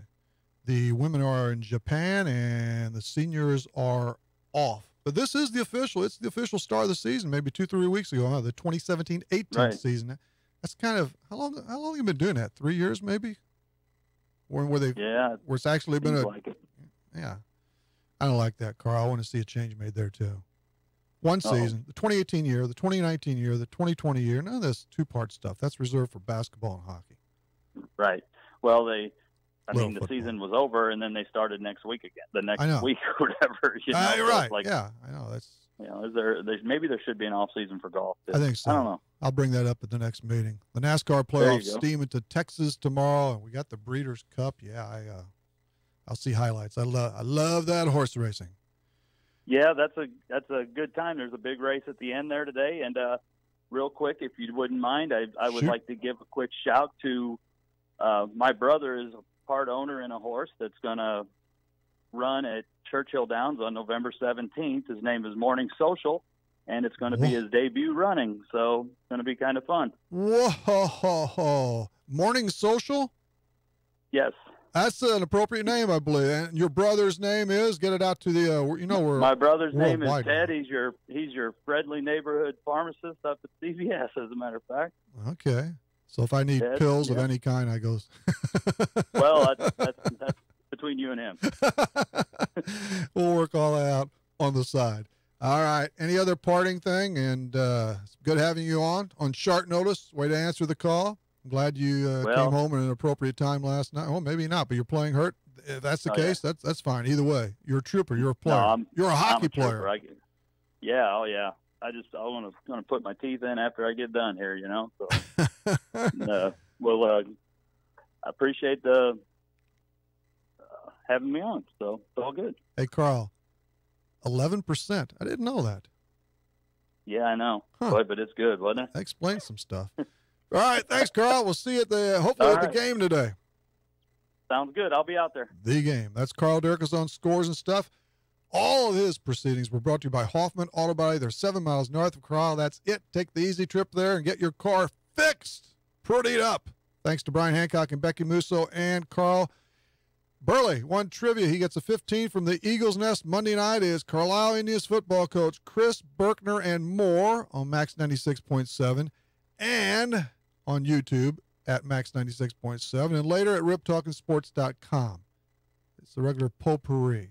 The women are in Japan, and the seniors are off. But this is it's the official start of the season, maybe 2-3 weeks ago, the 2017-18 season. That's kind of, how long have you been doing that? 3 years, maybe? Where it's actually been yeah. I don't like that, Carl. I want to see a change made there, too. One season, the 2018 year, the 2019 year, the 2020 year, none of this two-part stuff. That's reserved for basketball and hockey. Right. Well, the season was over, and then they started next week again. The next week or whatever. You're right. Yeah, I know. That's. Maybe there should be an off season for golf. I think so. I don't know. I'll bring that up at the next meeting. The NASCAR playoffs steam into Texas tomorrow, and we got the Breeders' Cup. Yeah, I'll see highlights. I love that horse racing. Yeah, that's a good time. There's a big race at the end there today, and real quick, if you wouldn't mind, I would like to give a quick shout to my brother is part owner in a horse that's going to run at Churchill Downs on November 17th. His name is Morning Social, and it's going to be his debut running, so it's going to be kind of fun. Whoa. Morning Social? Yes. That's an appropriate name, I believe. And your brother's name is? Get it out to the, where. My brother's name is worldwide. Ted. He's your friendly neighborhood pharmacist up at CVS, as a matter of fact. Okay. So if I need Ted, pills of any kind, I go. Well, that's between you and him. We'll work all that out on the side. All right. Any other parting thing? And it's good having you on short notice. Way to answer the call. I'm glad you came home at an appropriate time last night. Well, maybe not, but you're playing hurt. If that's the case, that's fine. Either way, you're a trooper. You're a player. No, you're a hockey player. Yeah. I want to put my teeth in after I get done here, So, I appreciate the having me on. So it's all good. Hey, Carl, 11%. I didn't know that. Yeah, I know. Boy, but it's good, wasn't it? That explains some stuff. All right, thanks, Carl. We'll see you hopefully at the game today. Sounds good. I'll be out there. The game. That's Carl Durkis on Scores and Stuff. All of his proceedings were brought to you by Hoffman Auto Body. They're 7 miles north of Carl. That's it. Take the easy trip there and get your car fixed. Prettied up. Thanks to Brian Hancock and Becky Musso and Carl Burley. One trivia. He gets a 15 from the Eagles Nest. Monday night is Carlisle Indians football coach Chris Berkner and more on Max 96.7 and on YouTube at Max 96.7 and later at riptalkinsports.com. It's the regular potpourri.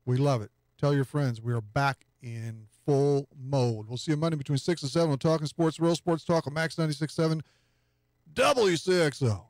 We love it. Tell your friends we are back in full mode. We'll see you Monday between 6 and 7 on Talking Sports, Real Sports Talk on Max 96.7 WCXO.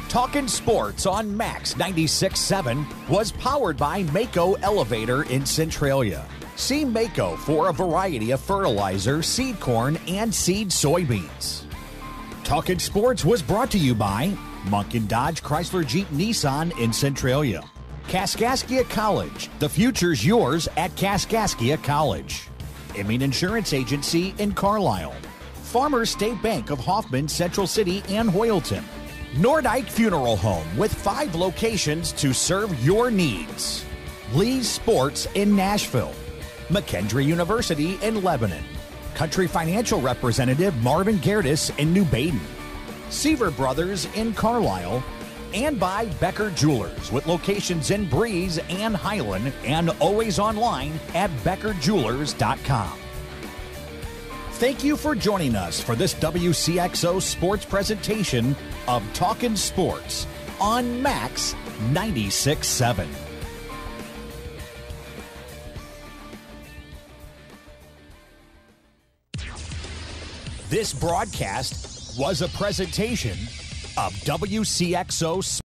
Talkin' Sports on Max 96.7 was powered by Mako Elevator in Centralia. See Mako for a variety of fertilizer, seed corn, and seed soybeans. Talkin' Sports was brought to you by Munkin Dodge Chrysler Jeep Nissan in Centralia. Kaskaskia College. The future's yours at Kaskaskia College. Emin Insurance Agency in Carlisle. Farmers State Bank of Hoffman, Central City, and Hoyleton. Nordike Funeral Home with 5 locations to serve your needs. Lee's Sports in Nashville. McKendree University in Lebanon. Country Financial Representative Marvin Gerdes in New Baden. Seaver Brothers in Carlisle. And by Becker Jewelers with locations in Breeze and Highland and always online at beckerjewelers.com. Thank you for joining us for this WCXO sports presentation of Talkin' Sports on Max 96.7. This broadcast was a presentation of WCXO